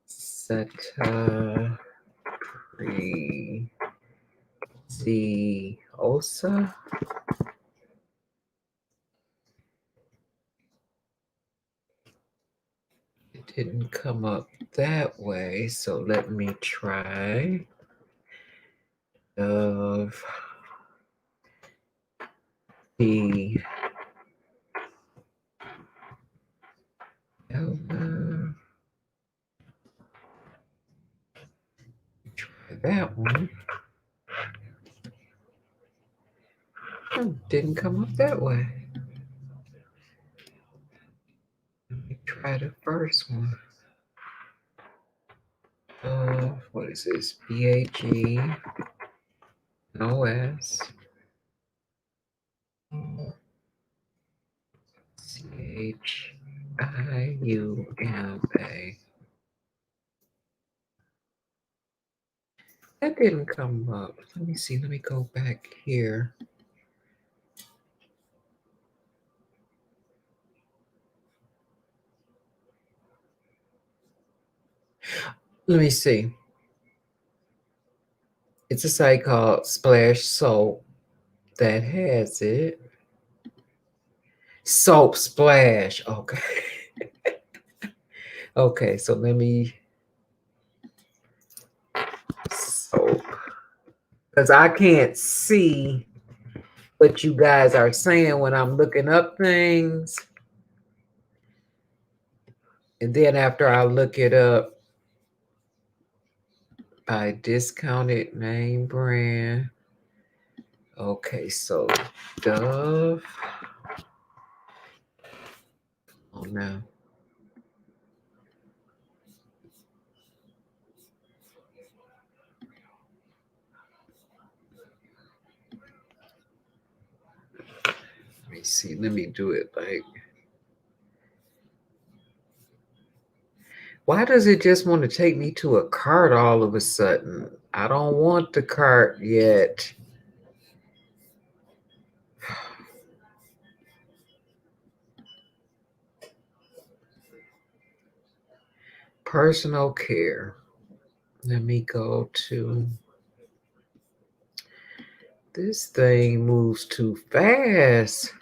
Seta Preziosa. It didn't come up that way, so let me try. Of the try that one. Didn't come up that way. Let me try the first one. What is this? BAGNOS. CHIUMA. That didn't come up. Let me see. Let me go back here. Let me see. It's a site called Splash Soap that has it. Soap Splash. Okay. Okay, so let me soap. Because I can't see what you guys are saying when I'm looking up things. And then after I look it up by discounted name brand. Okay, so Dove. Oh no. Let me see. Let me do it like. Why does it just want to take me to a cart all of a sudden? I don't want the cart yet. Personal care. Let me go to. This thing moves too fast.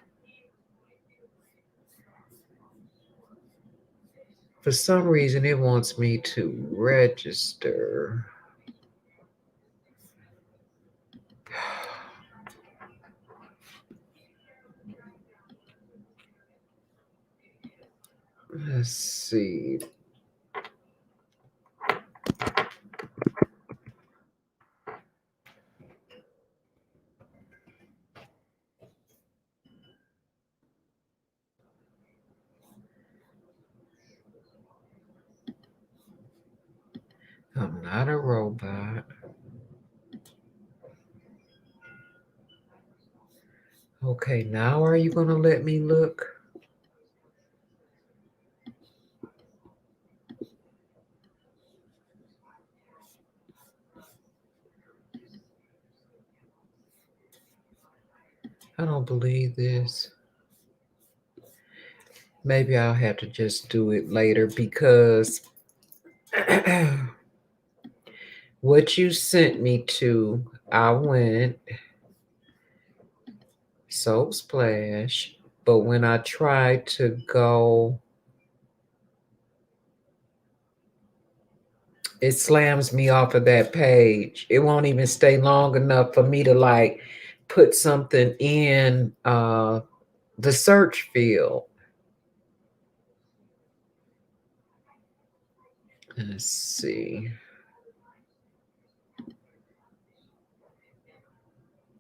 For some reason, it wants me to register. Let's see. I'm not a robot. Okay, now are you going to let me look? I don't believe this. Maybe I'll have to just do it later because what you sent me to, I went Soap Splash, but when I tried to go, it slams me off of that page. It won't even stay long enough for me to like put something in the search field. Let's see.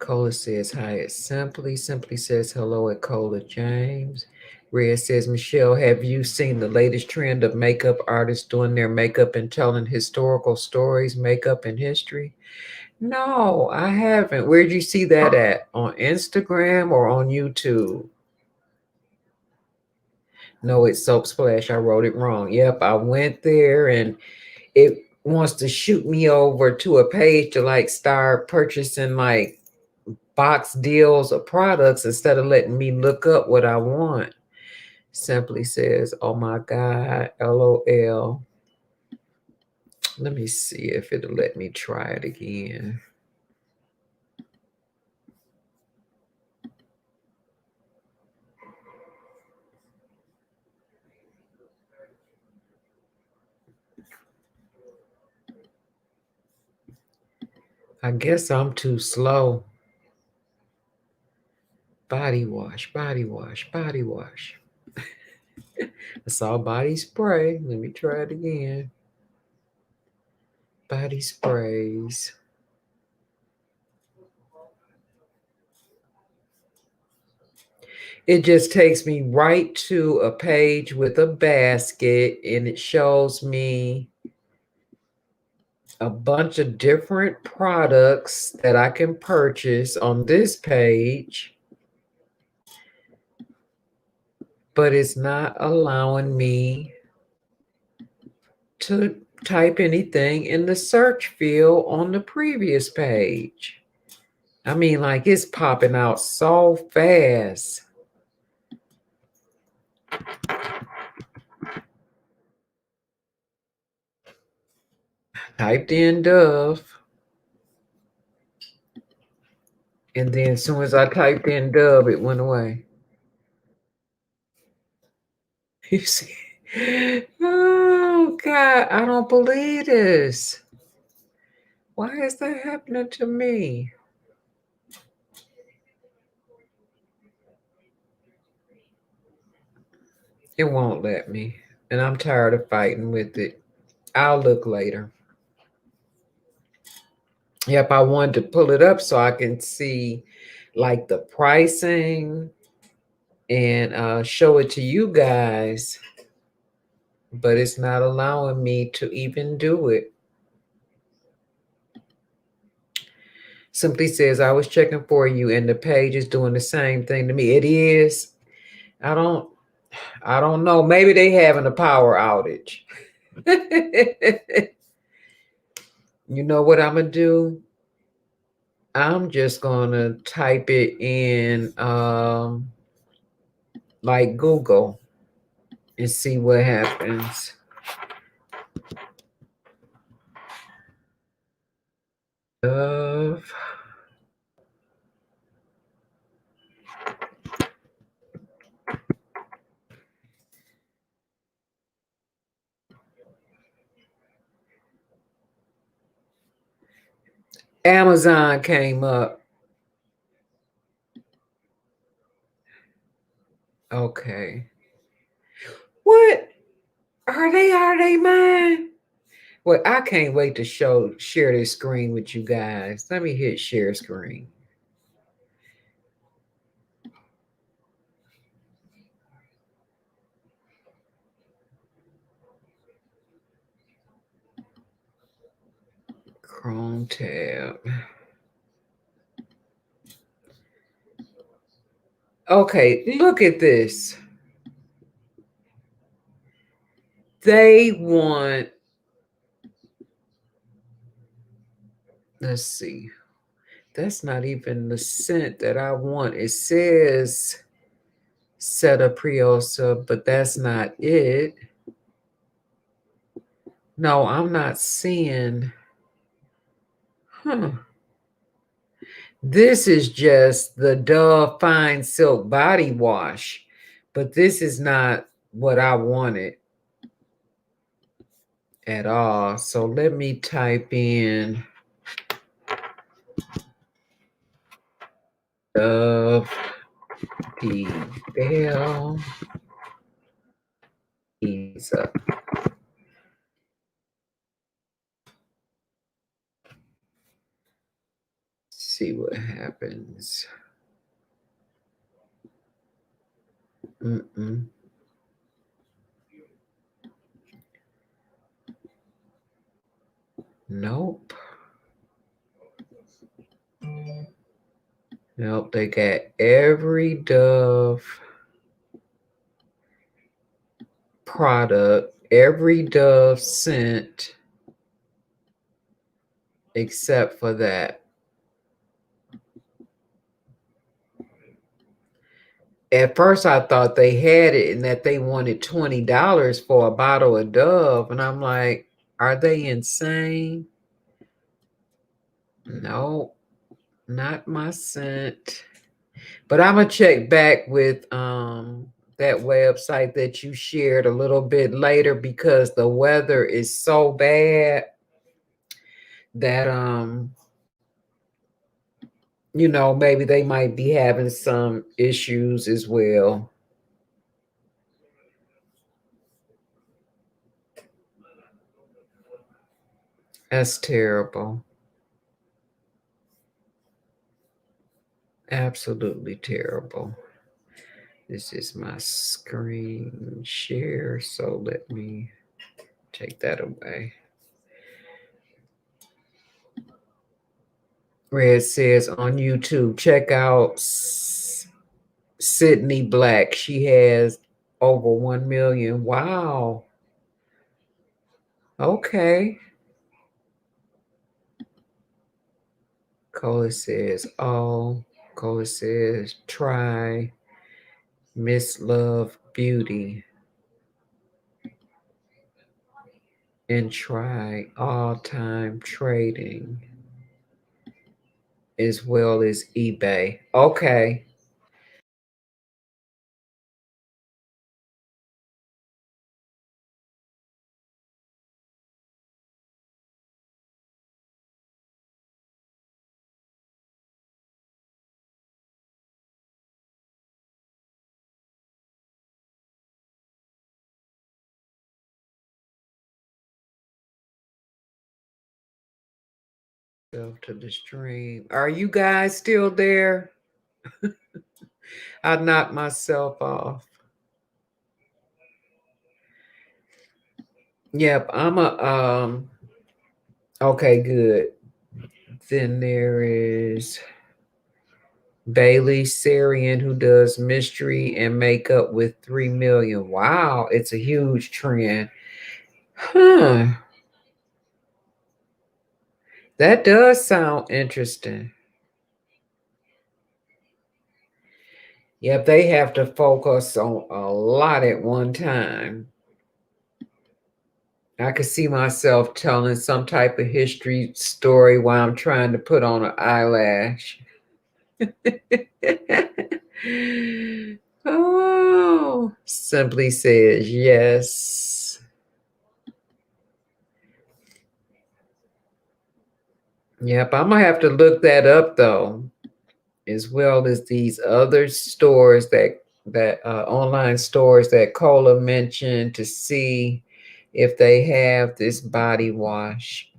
Cola says hi at Simply. Simply says hello at Cola James. Red says, Michelle, have you seen the latest trend of makeup artists doing their makeup and telling historical stories, makeup and history? No, I haven't. Where'd you see that at? On Instagram or on YouTube? No, it's Soap Splash. I wrote it wrong. Yep, I went there and it wants to shoot me over to a page to like start purchasing like box deals of products instead of letting me look up what I want. Simply says, oh my God, LOL. Let me see if it'll let me try it again. I guess I'm too slow. Body wash, body wash, body wash. I saw body spray. Let me try it again. Body sprays. It just takes me right to a page with a basket and it shows me a bunch of different products that I can purchase on this page, but it's not allowing me to type anything in the search field on the previous page. I mean, like it's popping out so fast. Typed in Dove. And then as soon as I typed in Dove, it went away. You see? Oh, God, I don't believe this. Why is that happening to me? It won't let me. And I'm tired of fighting with it. I'll look later. Yep, I wanted to pull it up so I can see like the pricing and show it to you guys. But it's not allowing me to even do it. Simply says, I was checking for you and the page is doing the same thing to me. It is. I don't know. Maybe they having a power outage. You know what I'm gonna do? I'm just gonna type it in like Google and see what happens. Amazon came up. Okay. What? Are they out of their mind? Well, I can't wait to share this screen with you guys. Let me hit share screen. Chrome tab. Okay, look at this. They want, let's see. That's not even the scent that I want. It says Seta Priosa, but that's not it. No, I'm not seeing. This is just the Dove Fine Silk Body Wash, but this is not what I wanted at all. So let me type in Dove Bell Pizza. see what happens. Nope. Nope, they got every Dove product, every Dove scent, except for that. At first, I thought they had it and that they wanted $20 for a bottle of Dove. And I'm like, are they insane? No, not my scent. But I'm going to check back with that website that you shared a little bit later, because the weather is so bad that, maybe they might be having some issues as well. That's terrible. Absolutely terrible. This is my screen share, so let me take that away. Red says on YouTube, check out Sydney Black. She has over 1 million. Wow. Okay. Cola says, Cola says, try Miss Love Beauty and try all-time trading as well as eBay. Okay. To the stream. Are you guys still there? I knocked myself off. Yep, I'm a okay, good. Then there is Bailey Sarian, who does mystery and makeup with 3 million. Wow, it's a huge trend. Huh. That does sound interesting. Yep, they have to focus on a lot at one time. I could see myself telling some type of history story while I'm trying to put on an eyelash. Oh, simply says yes. Yep, I'm gonna have to look that up though, as well as these other stores that online stores that Cola mentioned, to see if they have this body wash.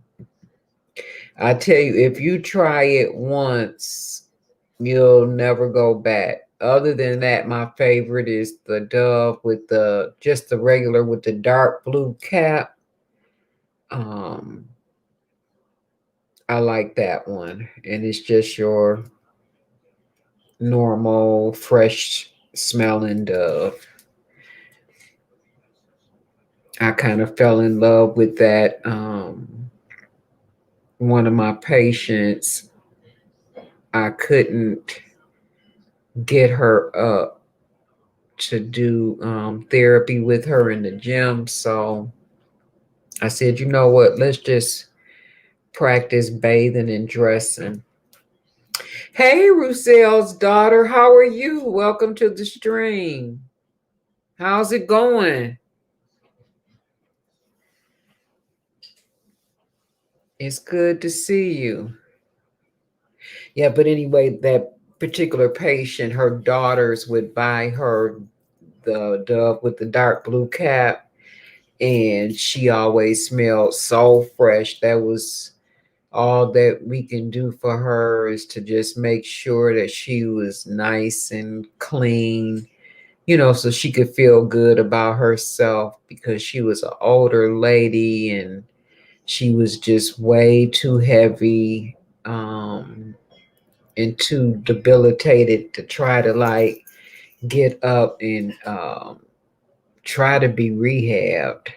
I tell you, if you try it once, you'll never go back. Other than that, my favorite is the Dove with just the regular with the dark blue cap. I like that one. And it's just your normal, fresh smelling Dove. I kind of fell in love with that. One of my patients, I couldn't get her up to do therapy with her in the gym. So I said, you know what? Let's just practice bathing and dressing. Hey, Roussel's daughter, how are you? Welcome to the stream. How's it going? It's good to see you. Yeah, but anyway, that particular patient, her daughters would buy her the Dove with the dark blue cap, and she always smelled so fresh. That was all that we can do for her is to just make sure that she was nice and clean, so she could feel good about herself, because she was an older lady and she was just way too heavy, and too debilitated to try to get up and try to be rehabbed.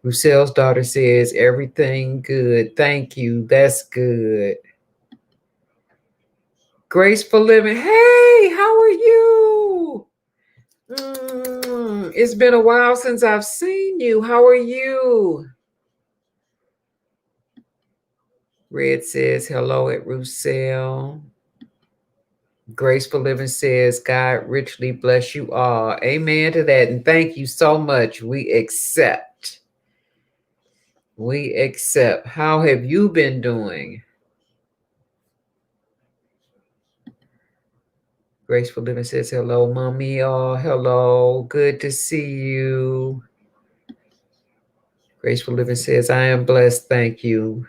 Rousselle's daughter says, everything good. Thank you. That's good. Graceful Living. Hey, how are you? It's been a while since I've seen you. How are you? Red says, hello at Roussel. Graceful Living says, God richly bless you all. Amen to that. And thank you so much. We accept. We accept. How have you been doing? Graceful Living says, hello, mommy. Oh, hello. Good to see you. Graceful Living says, I am blessed. Thank you.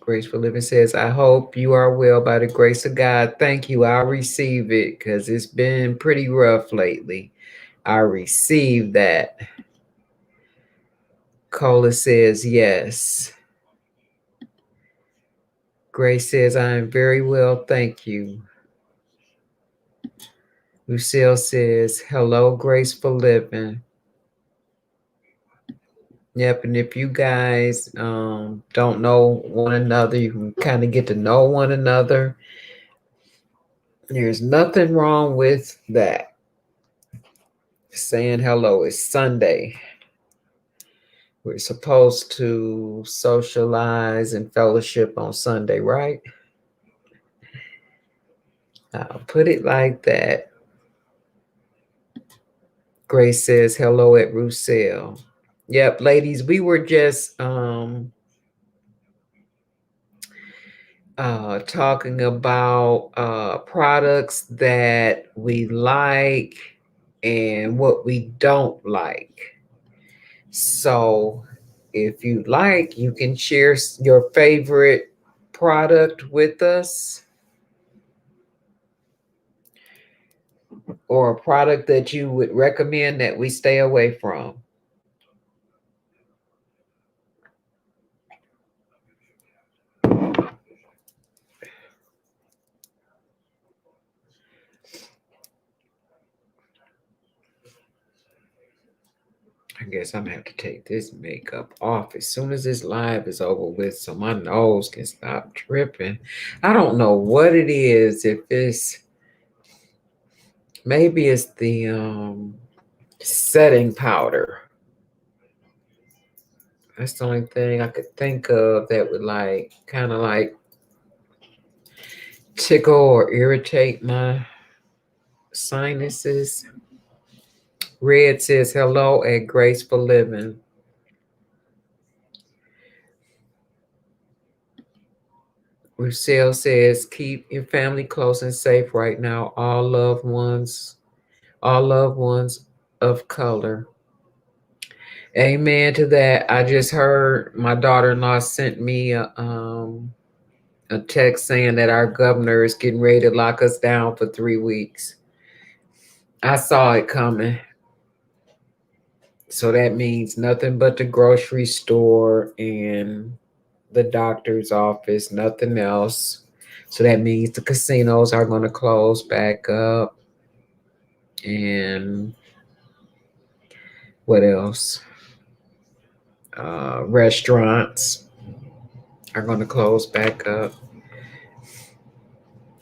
Graceful Living says, I hope you are well by the grace of God. Thank you. I'll receive it because it's been pretty rough lately. I receive that. Cola says, yes. Grace says, I am very well. Thank you. Lucille says, hello, Graceful Living. Yep, and if you guys don't know one another, you can kind of get to know one another. There's nothing wrong with that. Saying hello. It's Sunday. We're supposed to socialize and fellowship on Sunday, right? I'll put it like that. Grace says hello at Roussel. Yep, ladies, we were just talking about products that we like and what we don't like. So if you like, you can share your favorite product with us, or a product that you would recommend that we stay away from. I guess I'm gonna have to take this makeup off as soon as this live is over with so my nose can stop dripping. I don't know what it is. If it's maybe it's the setting powder. That's the only thing I could think of that would kind of tickle or irritate my sinuses. Red says hello at Graceful Living. Rochelle says, keep your family close and safe right now. All loved ones of color. Amen to that. I just heard my daughter-in-law sent me a text saying that our governor is getting ready to lock us down for 3 weeks. I saw it coming. So that means nothing but the grocery store and the doctor's office, nothing else. So that means the casinos are going to close back up. And what else? Restaurants are going to close back up.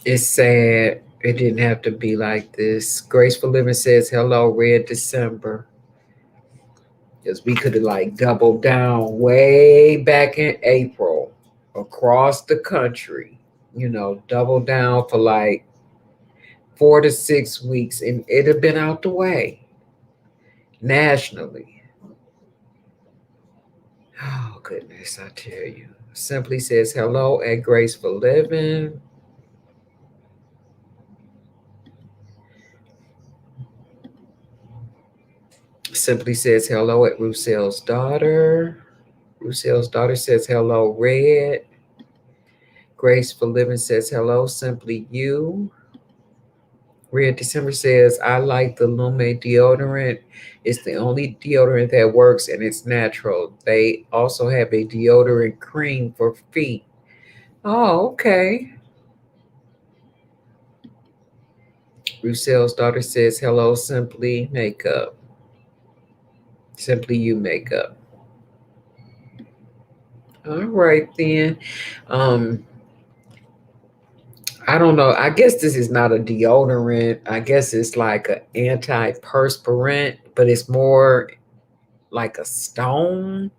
It's sad. It didn't have to be like this. Graceful Living says, hello, Red December. Because we could have doubled down way back in April across the country, double down for 4 to 6 weeks, and it'd have been out the way nationally. Oh, goodness, I tell you. Simply says hello at Graceful Living. Simply says hello at Rousselle's daughter. Lucille's daughter says hello, Red. Graceful Living says hello, Simply You. Red December says, I like the Lume deodorant. It's the only deodorant that works and it's natural. They also have a deodorant cream for feet. Oh, okay. Lucille's daughter says, hello, Simply Makeup. Simply You Makeup. All right, then. Um, I don't know. I guess this is not a deodorant. I guess it's like an antiperspirant, but it's more like a stone.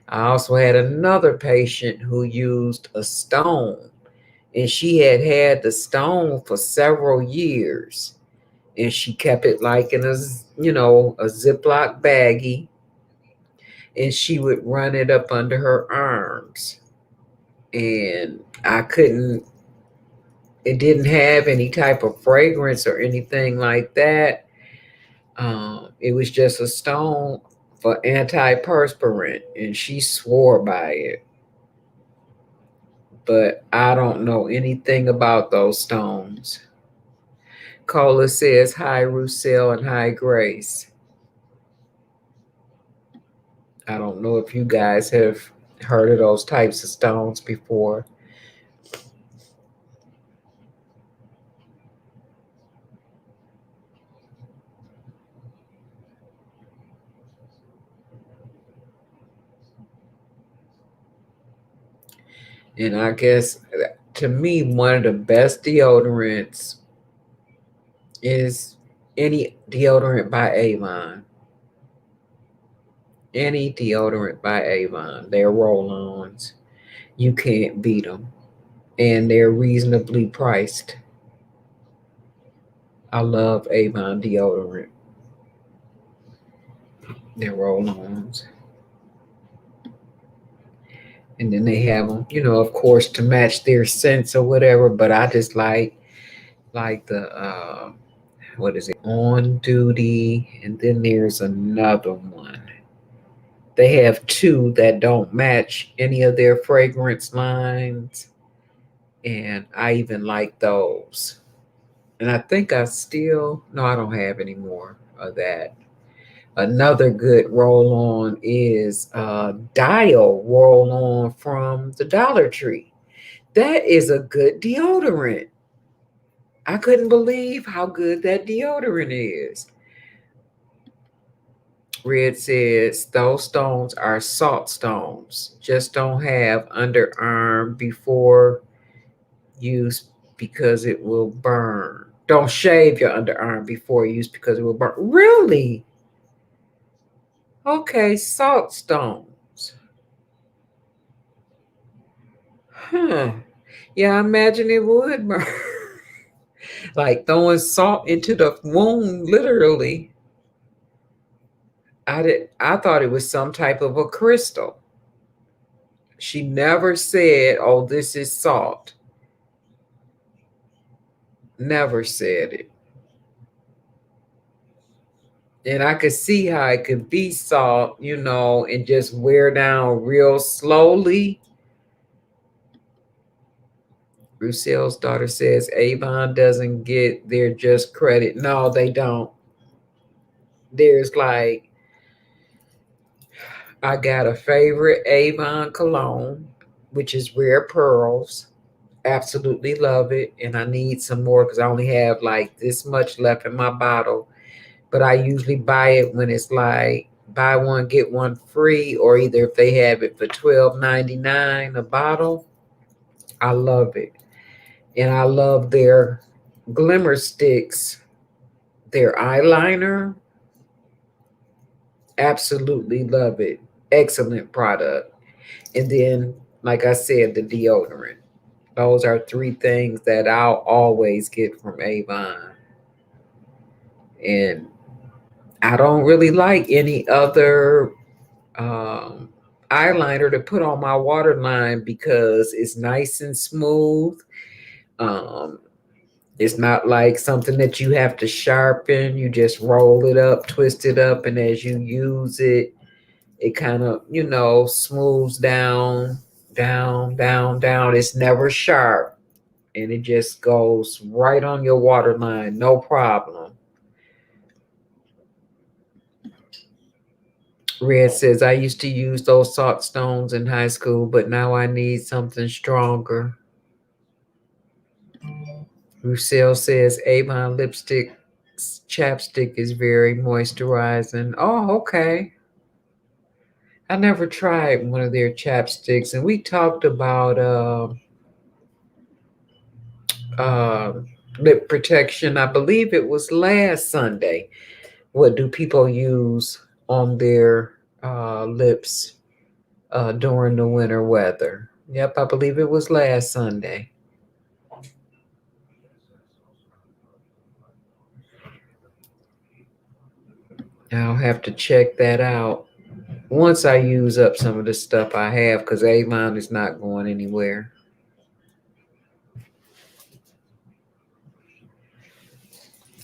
I also had another patient who used a stone, and she had the stone for several years, and she kept it like in a Ziploc baggie, and she would run it up under her arms, and I couldn't. It didn't have any type of fragrance or anything like that. It was just a stone for antiperspirant, and she swore by it. But I don't know anything about those stones. Cola says, hi, Roussel, and hi, Grace. I don't know if you guys have heard of those types of stones before. And I guess to me, one of the best deodorants is any deodorant by Avon. Any deodorant by Avon. They're roll-ons. You can't beat them. And they're reasonably priced. I love Avon deodorant. They're roll-ons. And then they have them, of course, to match their scents or whatever. But I just like the what is it, On Duty, and then there's another one. They have two that don't match any of their fragrance lines, and I even like those. And I think I don't have any more of that. Another good roll on is Dial roll on from the Dollar Tree. That is a good deodorant. I couldn't believe how good that deodorant is. Red says those stones are salt stones. Just don't have underarm before use because it will burn. Don't shave your underarm before use because it will burn. Really? Okay, salt stones. Huh. Yeah, I imagine it would burn. Like throwing salt into the wound, literally. I thought it was some type of a crystal. She never said, "Oh, this is salt." Never said it. And I could see how it could be salt, and just wear down real slowly. Rusel's daughter says Avon doesn't get their just credit. No, they don't. There's like, I got a favorite Avon Cologne, which is Rare Pearls. Absolutely love it. And I need some more because I only have like this much left in my bottle. But I usually buy it when it's like buy one, get one free, or either if they have it for $12.99 a bottle. I love it. And I love their glimmer sticks, their eyeliner. Absolutely love it. Excellent product. And then, like I said, the deodorant. Those are three things that I'll always get from Avon. And I don't really like any other um, eyeliner to put on my waterline because it's nice and smooth. Um, it's not like something that you have to sharpen. You just roll it up, twist it up, and as you use it, it kind of, smooths down, down. It's never sharp. And it just goes right on your waterline, no problem. Red says, I used to use those salt stones in high school, but now I need something stronger. Lucille says, Avon lipstick chapstick is very moisturizing. Oh, okay. I never tried one of their chapsticks, and we talked about lip protection. I believe it was last Sunday. What do people use on their lips during the winter weather? Yep, I believe it was last Sunday. I'll have to check that out once I use up some of the stuff I have, because Avon is not going anywhere.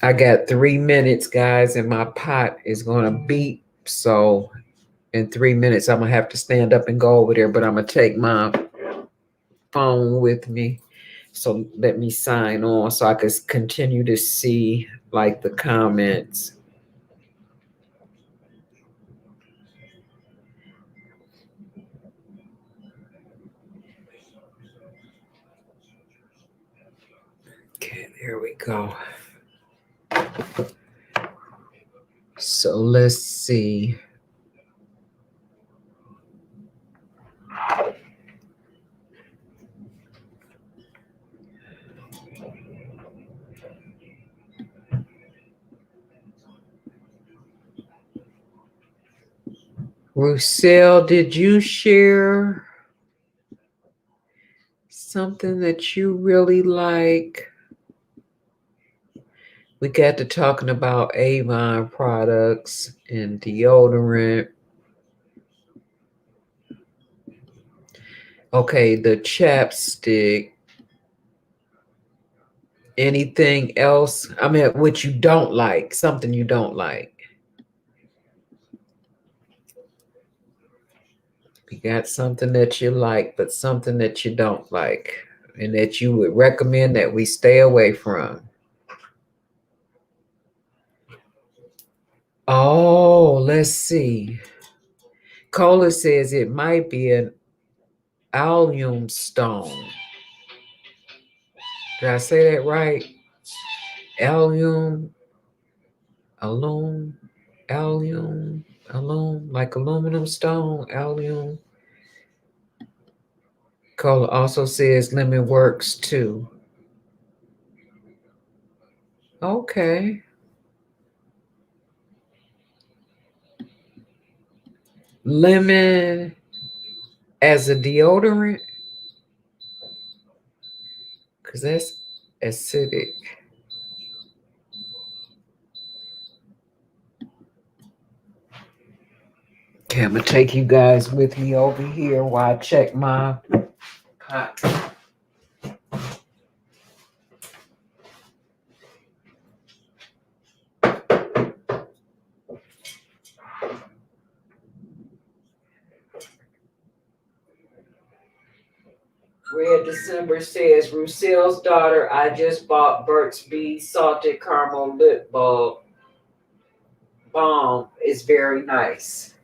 I got 3 minutes, guys, and my pot is going to beep. So in 3 minutes, I'm going to have to stand up and go over there, but I'm going to take my phone with me. So let me sign on so I can continue to see like the comments. Okay, there we go. So let's see. Lucille, did you share something that you really like? We got to talking about Avon products and deodorant. Okay, the chapstick. Anything else? I mean, what you don't like, something you don't like. You got something that you like, but something that you don't like, and that you would recommend that we stay away from. Oh, let's see. Cola says it might be an allium stone. Did I say that right? Allium, allium, like aluminum stone, allium. Cola also says lemon works too. Okay. Lemon as a deodorant, because that's acidic. Okay, I'm gonna take you guys with me over here while I check my pot. Red December says, Lucille's daughter, I just bought Burt's Bees salted caramel lip balm. It's very nice.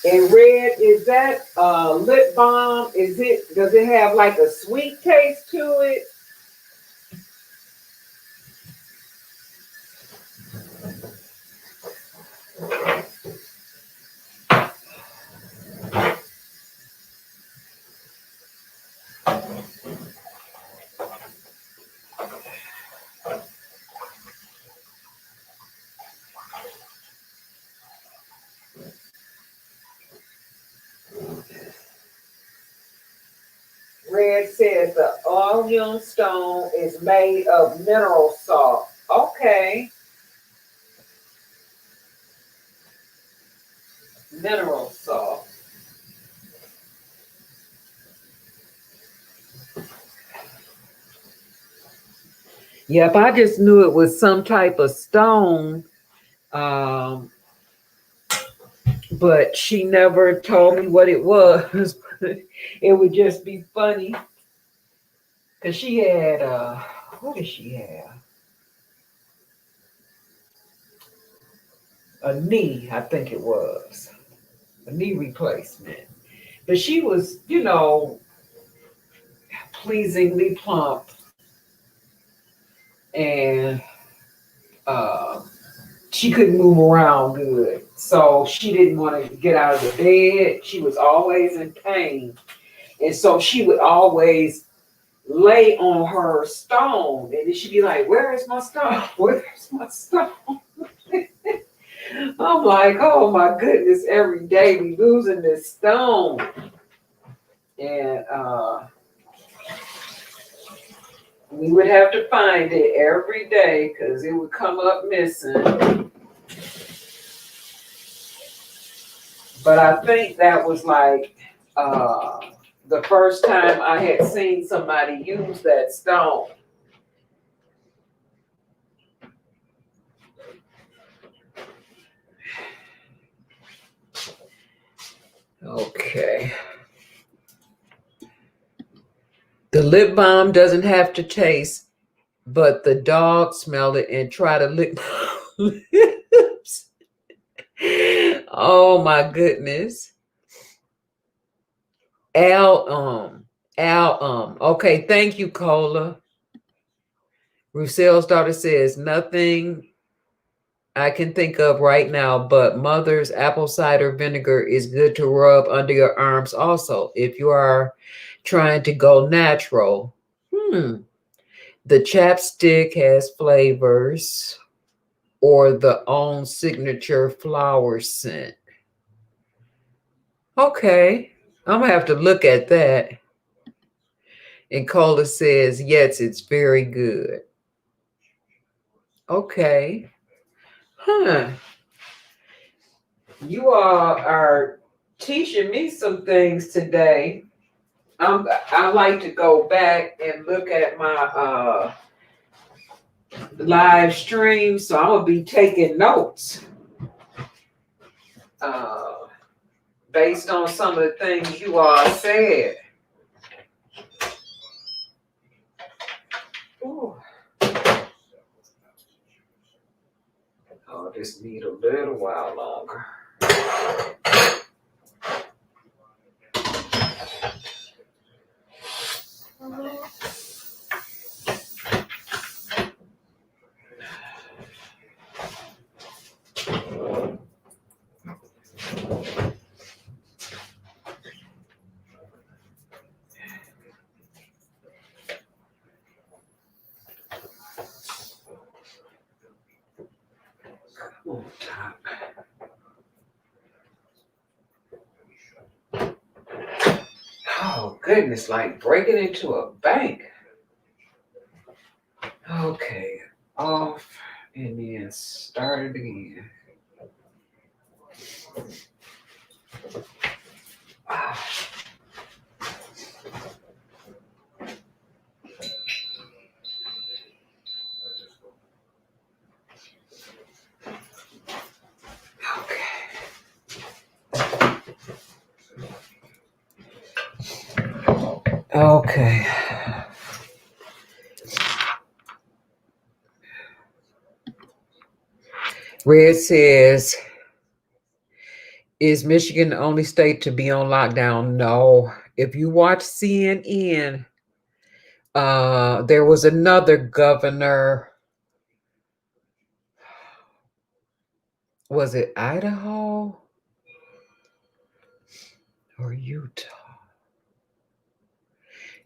And Red, is that lip balm? Does it have like a sweet taste to it? hewn stone is made of mineral salt. Okay. Mineral salt. Yep, I just knew it was some type of stone. But she never told me what it was. It would just be funny. Because she had, what did she have? A knee, I think it was. A knee replacement. But she was, pleasingly plump. And she couldn't move around good. So she didn't want to get out of the bed. She was always in pain. And so she would always lay on her stone. And then she'd be like, where is my stone? Where's my stone? I'm like, oh my goodness, every day we losing this stone. And we would have to find it every day because it would come up missing. But I think that was like the first time I had seen somebody use that stone. Okay. The lip balm doesn't have to taste, but the dog smell it and try to lick my lips. Oh my goodness. Okay, thank you, Cola. Rousselle's daughter says, nothing I can think of right now, but Mother's apple cider vinegar is good to rub under your arms also if you are trying to go natural. The Chapstick has flavors or the own signature flower scent. Okay, I'm gonna have to look at that. And Cola says, yes, it's very good. Okay. You all are teaching me some things today. I like to go back and look at my live stream, so I'm gonna be taking notes based on some of the things you all said. Ooh. Oh, this need a little while longer. Oh, goodness, like breaking into a bank. Okay, off and then start it again. Okay. Red says, is Michigan the only state to be on lockdown? No. If you watch CNN, there was another governor. Was it Idaho or Utah?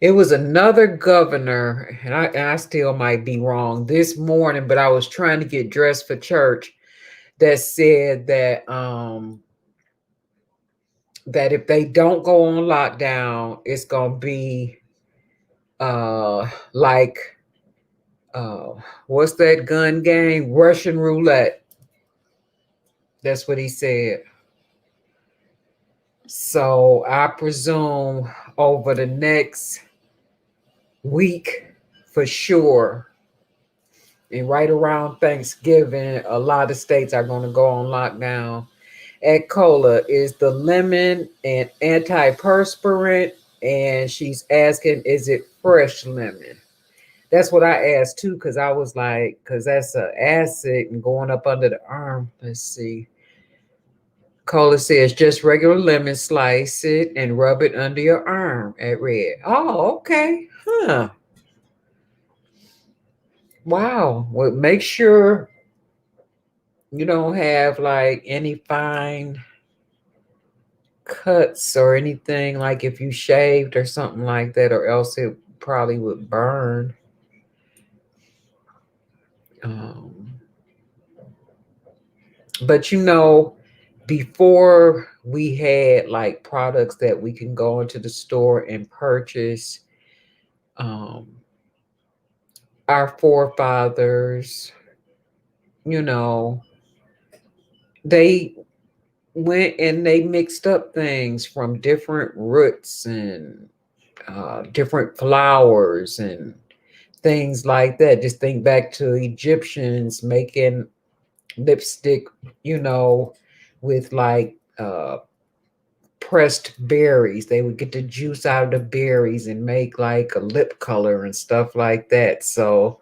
It was another governor, and I still might be wrong this morning, but I was trying to get dressed for church, that said that that if they don't go on lockdown, it's gonna be like uh, what's that gun game? Russian roulette. That's what he said. So I presume over the next week, for sure, and right around Thanksgiving, a lot of states are going to go on lockdown. At Cola is the lemon and antiperspirant, and she's asking, is it fresh lemon? That's what I asked too, because I was like, because that's an acid and going up under the arm. Let's see. Cola says just regular lemon, slice it and rub it under your arm at red. Oh, okay. Huh. Wow. Well, make sure you don't have like any fine cuts or anything, like if you shaved or something like that, or else it probably would burn. Um, but before we had like products that we can go into the store and purchase, um, our forefathers, you know, they went and they mixed up things from different roots and different flowers and things like that. Just think back to Egyptians making lipstick, with like pressed berries. They would get the juice out of the berries and make like a lip color and stuff like that. So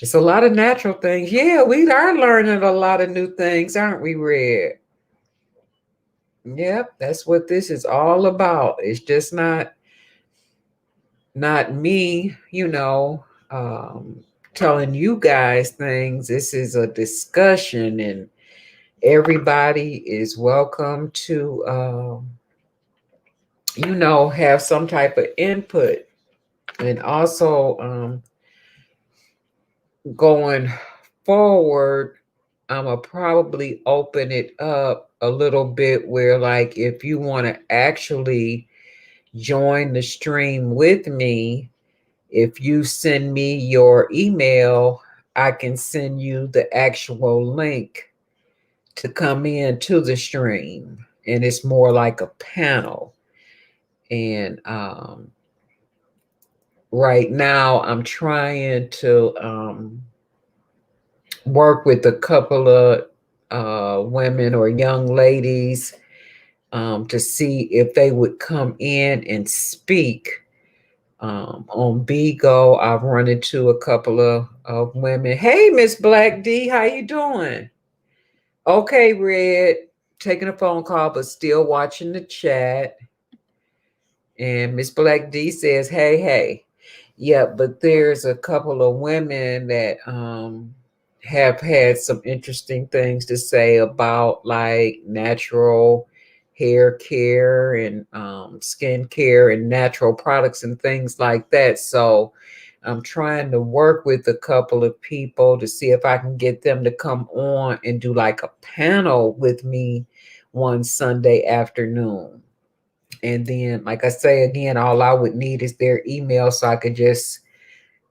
it's a lot of natural things. Yeah, we are learning a lot of new things, aren't we, Red? Yep, that's what this is all about. It's just not me, telling you guys things. This is a discussion, and everybody is welcome to, have some type of input. And also, going forward, I'm going to probably open it up a little bit where, like, if you want to actually join the stream with me, if you send me your email, I can send you the actual link to come in to the stream. And it's more like a panel. And right now I'm trying to work with a couple of women or young ladies to see if they would come in and speak. On Bigo, I've run into a couple of women. Hey, Miss Black D, how you doing? Okay, Red, taking a phone call, but still watching the chat. And Miss Black D says, hey, hey. Yeah, but there's a couple of women that have had some interesting things to say about like natural hair care and skin care and natural products and things like that. So I'm trying to work with a couple of people to see if I can get them to come on and do like a panel with me one Sunday afternoon. And then, like I say again, all I would need is their email so I could just,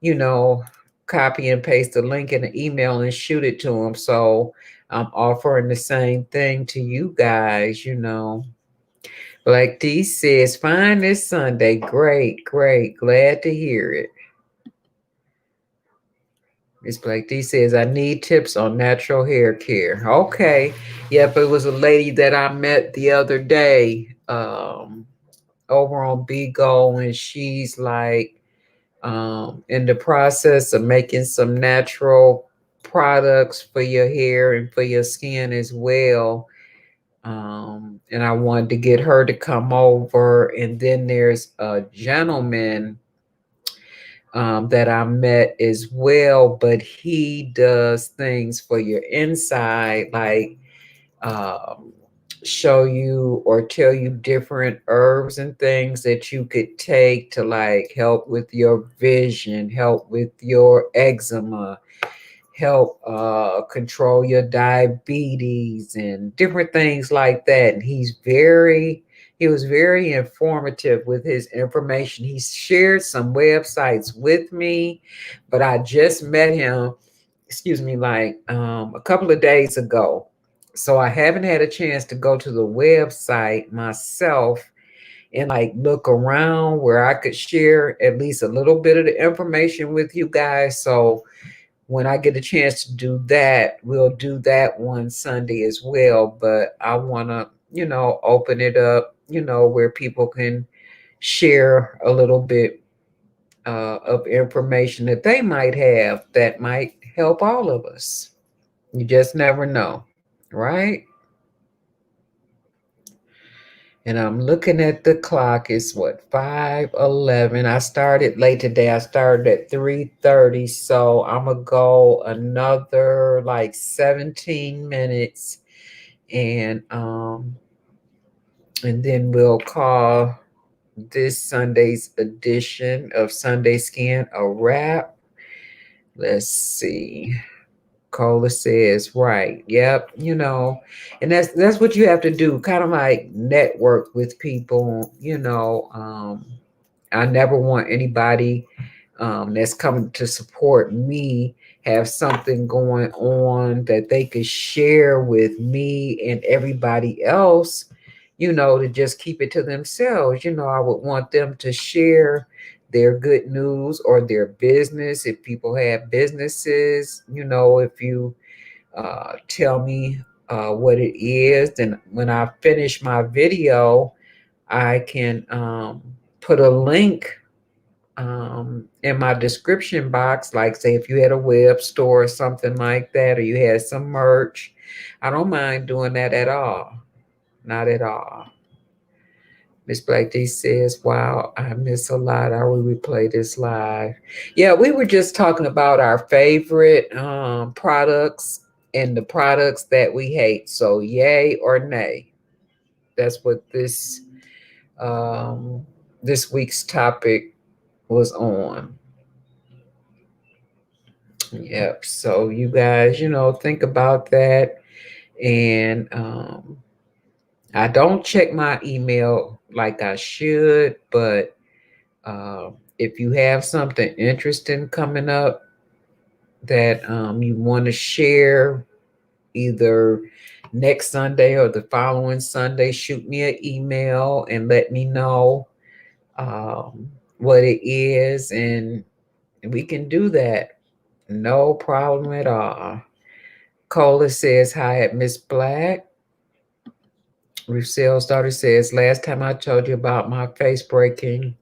you know, copy and paste the link in the email and shoot it to them. So I'm offering the same thing to you guys. Like D says, fine this Sunday. Great, great. Glad to hear it. Miss Blake D says, I need tips on natural hair care. Okay. Yep, it was a lady that I met the other day over on Bigo, and she's like in the process of making some natural products for your hair and for your skin as well. And I wanted to get her to come over. And then there's a gentleman that I met as well, but he does things for your inside, like um, show you or tell you different herbs and things that you could take to like help with your vision, help with your eczema, help control your diabetes and different things like that. And He was very informative with his information. He shared some websites with me, but I just met him, excuse me, like a couple of days ago. So I haven't had a chance to go to the website myself and like look around where I could share at least a little bit of the information with you guys. So when I get a chance to do that, we'll do that one Sunday as well. But I want to, open it up, where people can share a little bit of information that they might have that might help all of us. You just never know, right? And I'm looking at the clock. It's what, 5:11. I started late today. I started at 3:30. So I'm gonna go another like 17 minutes, and then we'll call this Sunday's edition of Sunday Skin a wrap. Let's see. Cola says, right. Yep, and that's what you have to do, kind of like network with people, I never want anybody that's coming to support me have something going on that they could share with me and everybody else, to just keep it to themselves. I would want them to share their good news or their business. If people have businesses, if you tell me what it is, then when I finish my video, I can put a link in my description box, like say if you had a web store or something like that, or you had some merch. I don't mind doing that at all. Not at all. Miss Black D says, wow, I miss a lot. I will replay this live. Yeah, we were just talking about our favorite products and the products that we hate. So yay or nay. That's what um, this week's topic was on. Yep. So you guys, think about that. And I don't check my email like I should, but if you have something interesting coming up that you want to share, either next Sunday or the following Sunday, shoot me an email and let me know what it is, and we can do that. No problem at all. Cola says hi at Miss Black. Rusel's daughter says, last time I told you about my face breaking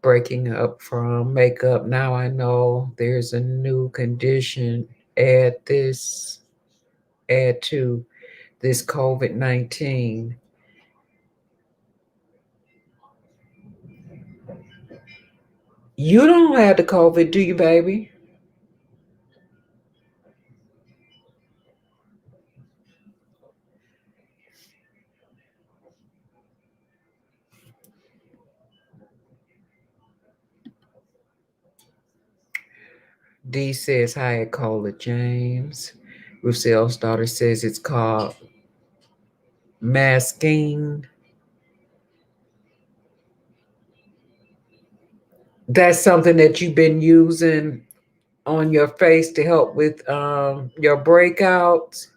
up from makeup. Now I know there's a new condition. Add to this COVID-19. You don't have the COVID, do you, baby? D says hi at Cola James. Rusel's daughter says it's called masking. That's something that you've been using on your face to help with your breakouts.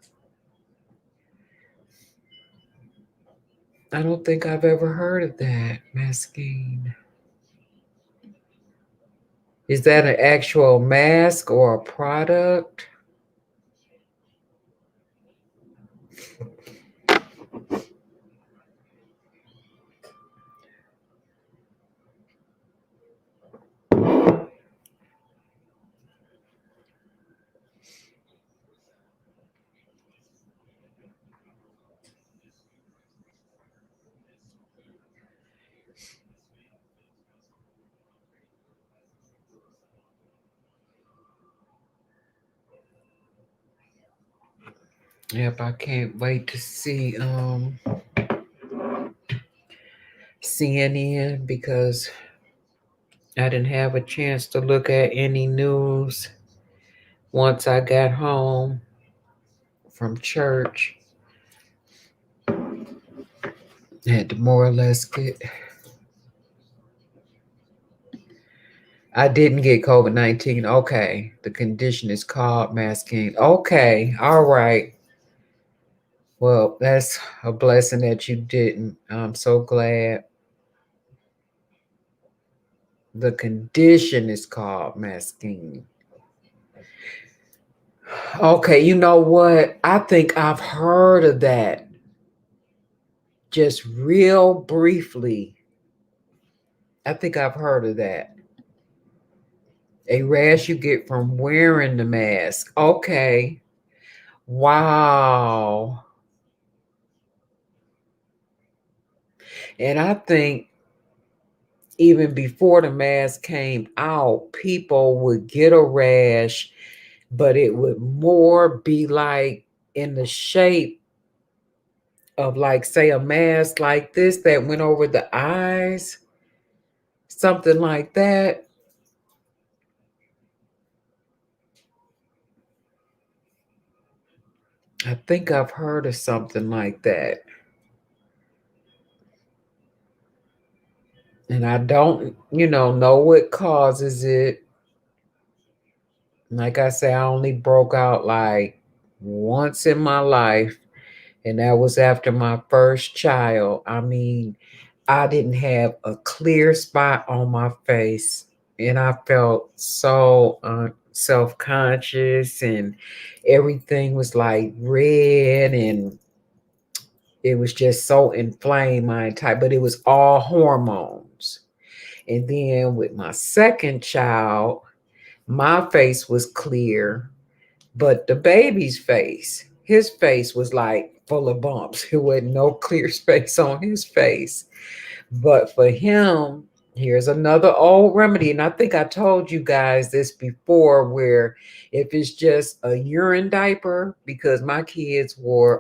I don't think I've ever heard of that. Masking. Is that an actual mask or a product? Yep, I can't wait to see CNN, because I didn't have a chance to look at any news once I got home from church. Had to more or less get. I didn't get COVID-19. Okay. The condition is called masking. Okay. All right. Well, that's a blessing that you didn't. I'm so glad. The condition is called masking. Okay, you know what? I think I've heard of that. Just real briefly. I think I've heard of that. A rash you get from wearing the mask. Okay. Wow. And I think even before the mask came out, people would get a rash, but it would more be like in the shape of, like, say, a mask like this that went over the eyes, something like that. I think I've heard of something like that. And I don't, know what causes it. Like I say, I only broke out like once in my life, and that was after my first child. I mean, I didn't have a clear spot on my face, and I felt so self-conscious, and everything was like red, and it was just so inflamed my entire, but it was all hormones. And then with my second child, my face was clear, but the baby's face, his face was like full of bumps. There wasn't no clear space on his face. But for him, here's another old remedy. And I think I told you guys this before, where if it's just a urine diaper, because my kids wore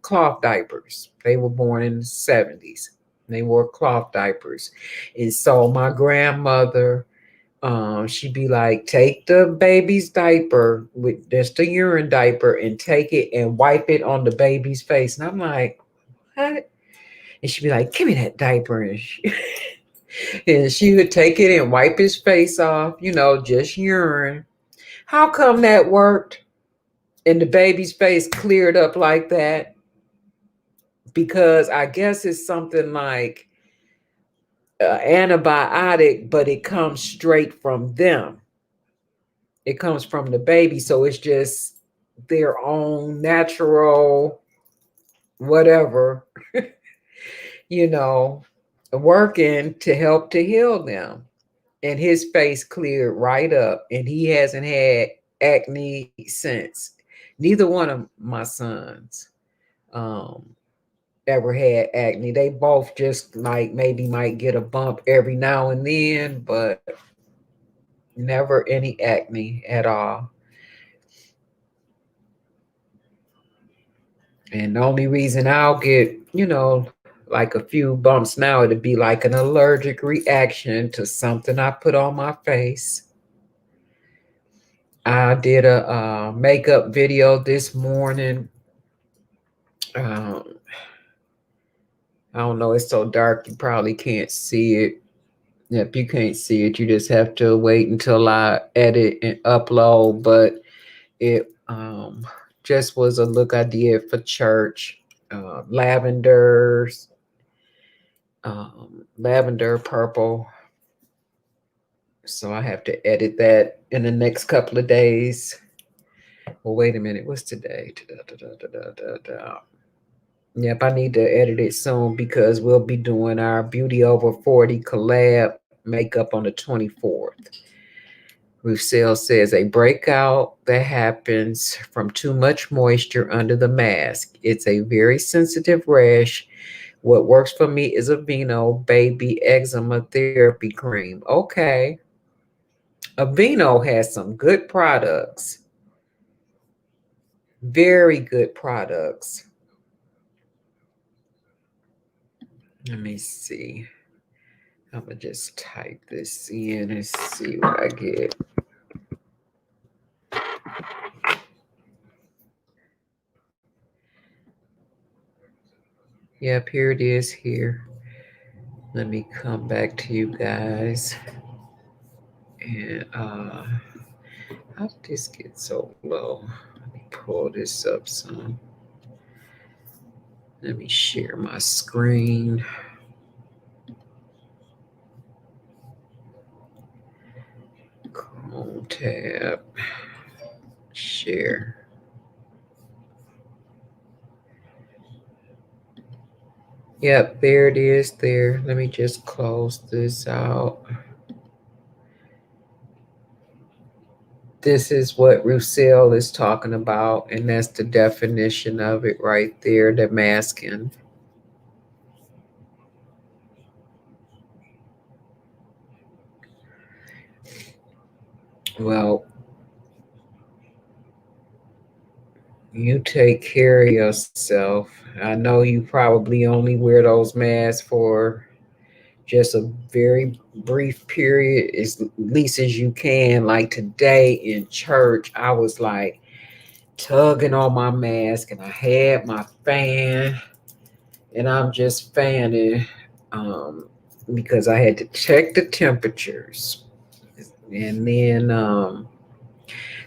cloth diapers. They were born in the 70s. They wore cloth diapers. And so my grandmother, she'd be like, take the baby's diaper with just a urine diaper and take it and wipe it on the baby's face. And I'm like, what? And she'd be like, give me that diaper. And she would take it and wipe his face off, just urine. How come that worked? And the baby's face cleared up like that? Because I guess it's something like antibiotic, but it comes straight from them. It comes from the baby. So it's just their own natural, whatever, you know, working to help to heal them. And his face cleared right up, and he hasn't had acne since. Neither one of my sons um, ever had acne. They both just like maybe might get a bump every now and then, but never any acne at all. And the only reason I'll get, like a few bumps now, it'd be like an allergic reaction to something I put on my face. I did a makeup video this morning. Um, I don't know, it's so dark you probably can't see it. If you can't see it, you just have to wait until I edit and upload. But it just was a look I did for church. Lavenders, lavender purple. So I have to edit that in the next couple of days. Well, wait a minute. What's today? Yep, I need to edit it soon because we'll be doing our Beauty Over 40 collab makeup on the 24th. Roussel says a breakout that happens from too much moisture under the mask. It's a very sensitive rash. What works for me is Aveeno Baby Eczema Therapy Cream. Okay. Aveeno has some good products. Very good products. Let me see. I'm going to just type this in and see what I get. Yep, here it is here. Let me come back to you guys. And how did this get so low? Let me pull this up some. Let me share my screen. Chrome tab. Share. Yep, there it is there. Let me just close this out. This is what Roussel is talking about, and that's the definition of it right there, the masking. Well, you take care of yourself. I know you probably only wear those masks for just a very brief period, as least as you can. Like today in church, I was like tugging on my mask and I had my fan and I'm just fanning um, because I had to check the temperatures. And then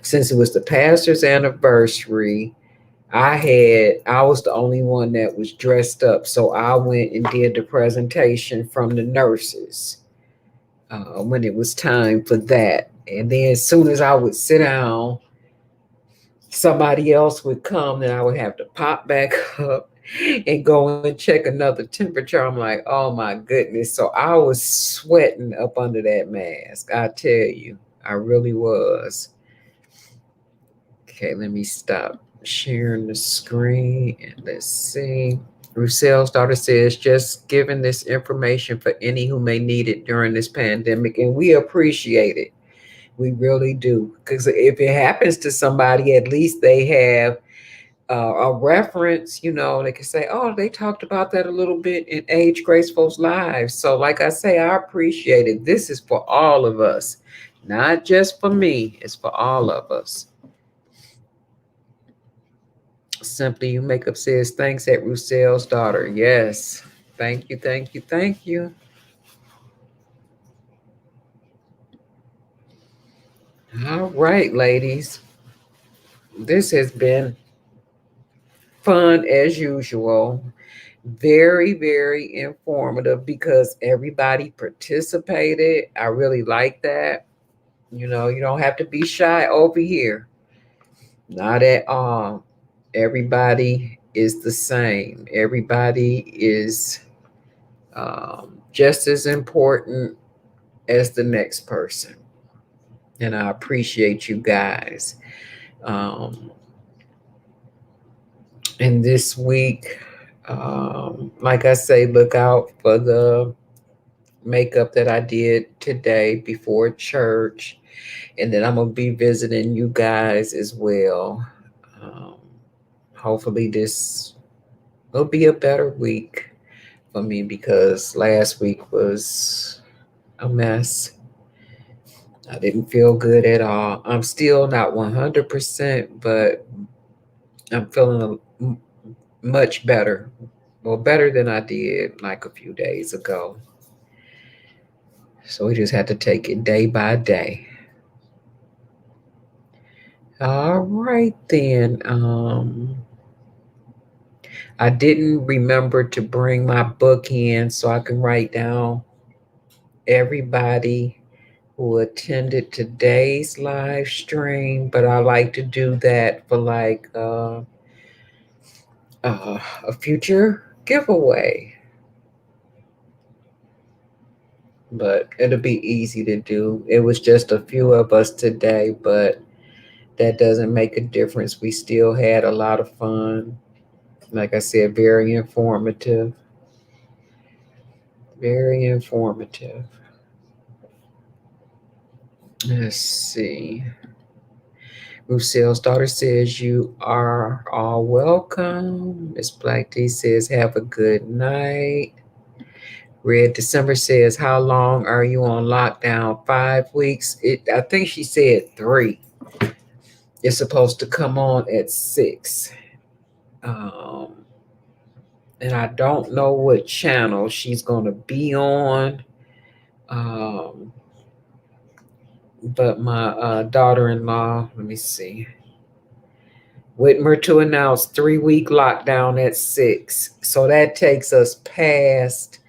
since it was the pastor's anniversary, I was the only one that was dressed up. So I went and did the presentation from the nurses when it was time for that. And then as soon as I would sit down, somebody else would come, then I would have to pop back up and go and check another temperature. I'm like, oh my goodness. So I was sweating up under that mask. I tell you, I really was. Okay, let me stop sharing the screen and let's see. Roussel's daughter says, just giving this information for any who may need it during this pandemic. And we appreciate it. We really do. Because if it happens to somebody, at least they have a reference, they can say, oh, they talked about that a little bit in Age Graceful's lives. So, like I say, I appreciate it. This is for all of us, not just for me, it's for all of us. Simply You Makeup says, thanks at Roussel's daughter. Yes. Thank you, thank you, thank you. All right, ladies. This has been fun as usual. Very, very informative because everybody participated. I really like that. You don't have to be shy over here. Not at all. Everybody is the same. Everybody is just as important as the next person. And I appreciate you guys. Um, and this week, like I say, look out for the makeup that I did today before church. And then I'm going to be visiting you guys as well. Um, Hopefully, this will be a better week for me because last week was a mess. I didn't feel good at all. I'm still not 100%, but I'm feeling much better. Well, better than I did like a few days ago. So we just had to take it day by day. All right, then. I didn't remember to bring my book in so I can write down everybody who attended today's live stream, but I like to do that for like a future giveaway. But it'll be easy to do. It was just a few of us today, but that doesn't make a difference. We still had a lot of fun. Like I said, very informative. Very informative. Let's see. Lucille's daughter says, you are all welcome. Miss Black D says, have a good night. Red December says, how long are you on lockdown? 5 weeks? I think she said 3. It's supposed to come on at 6. Um, and I don't know what channel she's going to be on. Um, but my daughter-in-law, let me see, Whitmer to announce 3-week lockdown at 6. So that takes us past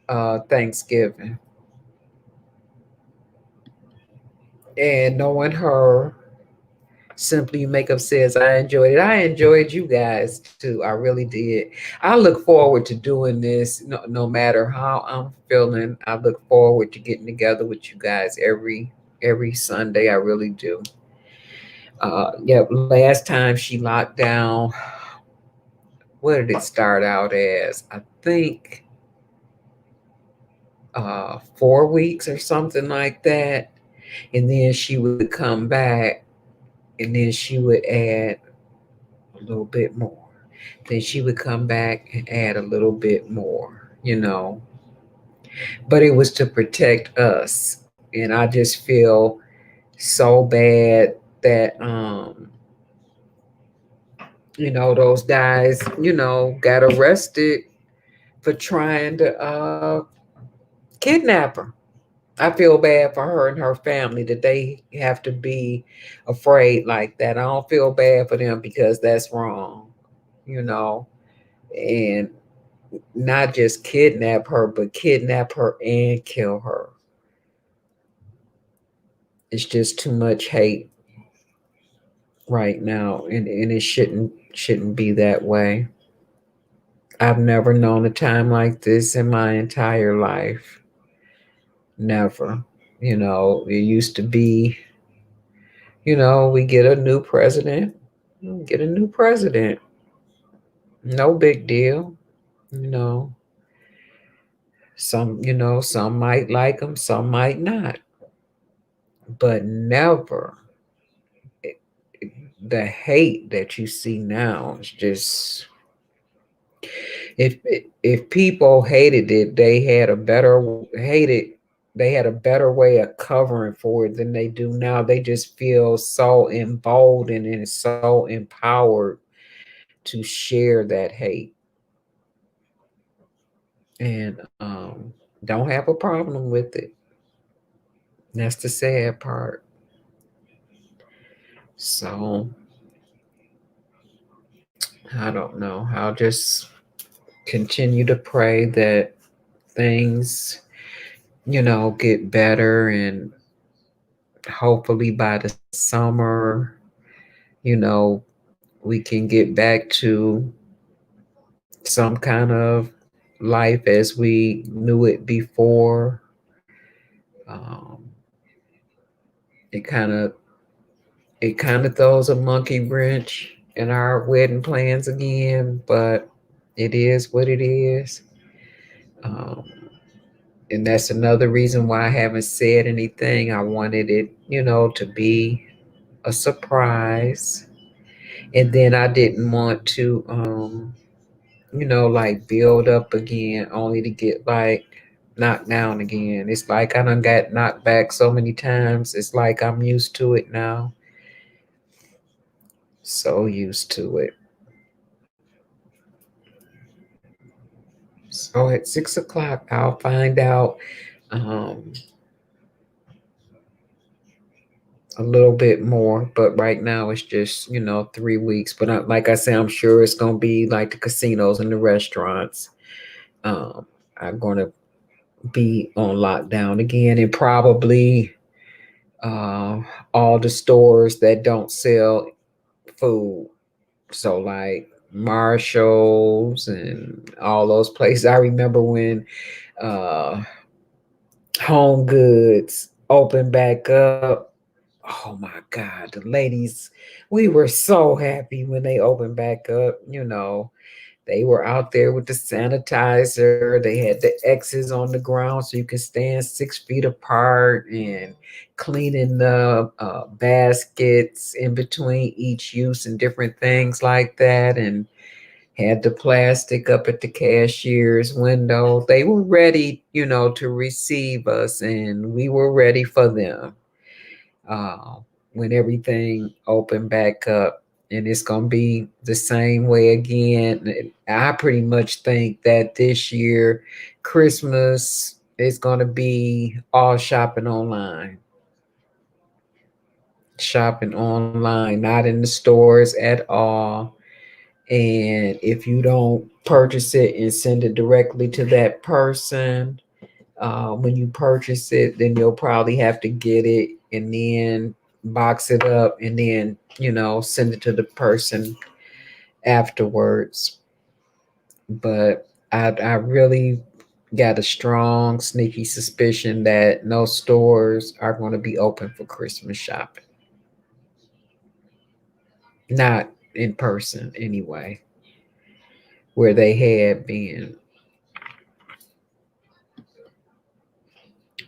Thanksgiving. And knowing her, Simply Makeup says, I enjoyed it. I enjoyed you guys too. I really did. I look forward to doing this no matter how I'm feeling. I look forward to getting together with you guys every Sunday. I really do. Last time she locked down, what did it start out as? I think 4 weeks or something like that. And then she would come back and then she would add a little bit more. Then she would come back and add a little bit more. But it was to protect us. And I just feel so bad that those guys, got arrested for trying to kidnap her. I feel bad for her and her family that they have to be afraid like that. I don't feel bad for them because that's wrong, you know, and not just kidnap her, but kidnap her and kill her. It's just too much hate right now, and it shouldn't be that way. I've never known a time like this in my entire life. Never. It used to be, we get a new president, get a new president. No big deal. You know, some might like him, some might not. But never the hate that you see now is just, if if people hated it, they had a better way of covering for it than they do now. They just feel so emboldened and so empowered to share that hate, and don't have a problem with it. That's the sad part. So I don't know. I'll just continue to pray that things, get better, and hopefully by the summer, you know, we can get back to some kind of life as we knew it before. Um, it kind of throws a monkey wrench in our wedding plans again, but it is what it is. Um, and that's another reason why I haven't said anything. I wanted it, to be a surprise. And then I didn't want to, like build up again only to get like knocked down again. It's like I done got knocked back so many times. It's like I'm used to it now. So used to it. So at 6 o'clock, I'll find out um, a little bit more. But right now, it's just, 3 weeks. But like I say, I'm sure it's going to be like the casinos and the restaurants. Um, I'm going to be on lockdown again, and probably uh, all the stores that don't sell food. So like Marshalls and all those places. I remember when uh, Home Goods opened back up. Oh my God, the ladies, we were so happy when they opened back up. They were out there with the sanitizer. They had the X's on the ground so you could stand 6 feet apart, and cleaning the baskets in between each use and different things like that. And had the plastic up at the cashier's window. They were ready, to receive us, and we were ready for them uh, when everything opened back up. And it's going to be the same way again. I pretty much think that this year, Christmas is going to be all shopping online. Shopping online, not in the stores at all. And if you don't purchase it and send it directly to that person, when you purchase it, then you'll probably have to get it and then box it up and then, send it to the person afterwards. But I really got a strong, sneaky suspicion that no stores are going to be open for Christmas shopping. Not in person, anyway, where they had been.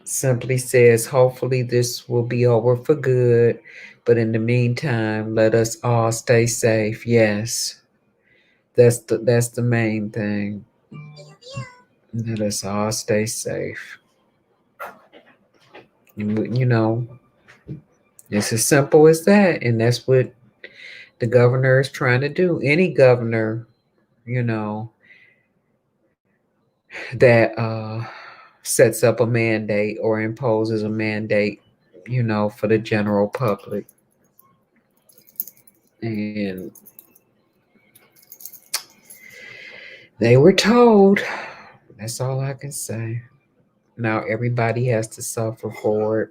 Simply says, hopefully this will be over for good. But in the meantime, let us all stay safe. Yes, that's the main thing. Let us all stay safe. You know, it's as simple as that. And that's what the governor is trying to do. Any governor, you know, that sets up a mandate or imposes a mandate, for the general public. And they were told. That's all I can say. Now everybody has to suffer for it.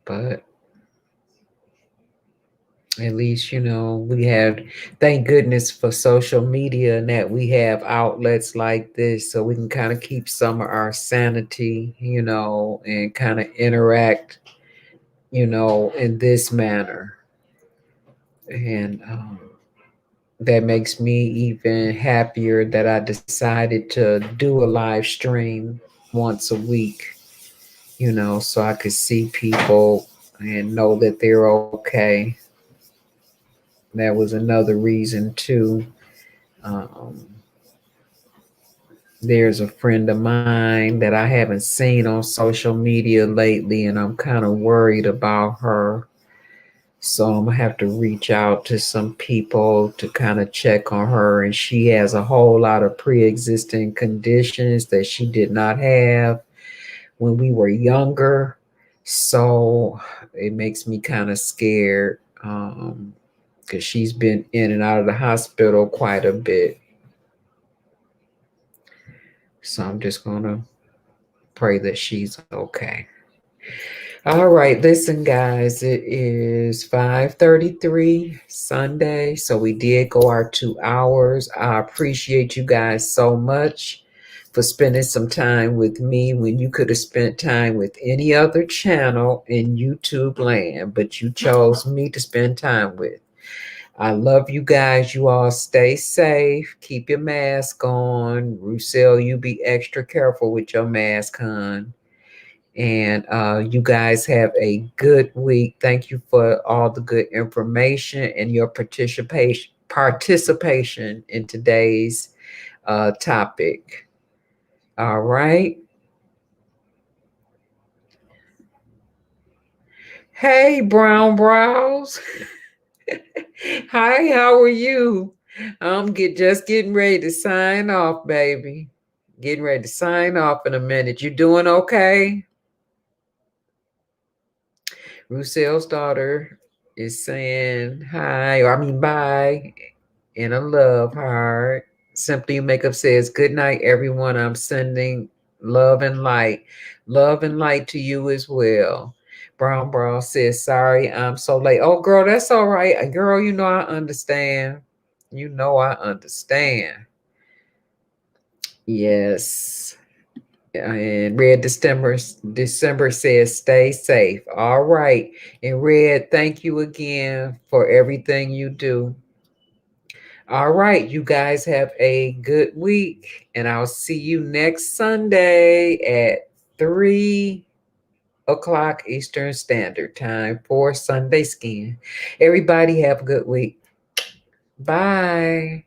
But at least, we have, thank goodness for social media and that we have outlets like this so we can kind of keep some of our sanity, and kind of interact, in this manner. And that makes me even happier that I decided to do a live stream once a week, so I could see people and know that they're okay. That was another reason too. Um, there's a friend of mine that I haven't seen on social media lately, and I'm kind of worried about her. So I'm gonna have to reach out to some people to kind of check on her. And she has a whole lot of pre-existing conditions that she did not have when we were younger. So it makes me kind of scared. Because she's been in and out of the hospital quite a bit. So I'm just going to pray that she's okay. All right, listen, guys, it is 5:33 Sunday. So we did go our 2 hours. I appreciate you guys so much for spending some time with me when you could have spent time with any other channel in YouTube land, but you chose me to spend time with. I love you guys. You all stay safe. Keep your mask on. Roussel, you be extra careful with your mask, hon. And you guys have a good week. Thank you for all the good information and your participation in today's topic. All right. Hey, Brown Brows. Hi, how are you? I'm just getting ready to sign off, baby. Getting ready to sign off in a minute. You doing okay? Roussel's daughter is saying hi, or I mean bye, in a love heart. Simply Makeup says, good night, everyone. I'm sending love and light. Love and light to you as well. Brown Brown says, sorry, I'm so late. Oh, girl, that's all right. Girl, I understand. I understand. Yes. And Red December says, stay safe. All right. And Red, thank you again for everything you do. All right. You guys have a good week. And I'll see you next Sunday at 3 o'clock Eastern Standard Time for Sunday Skin. Everybody have a good week. Bye.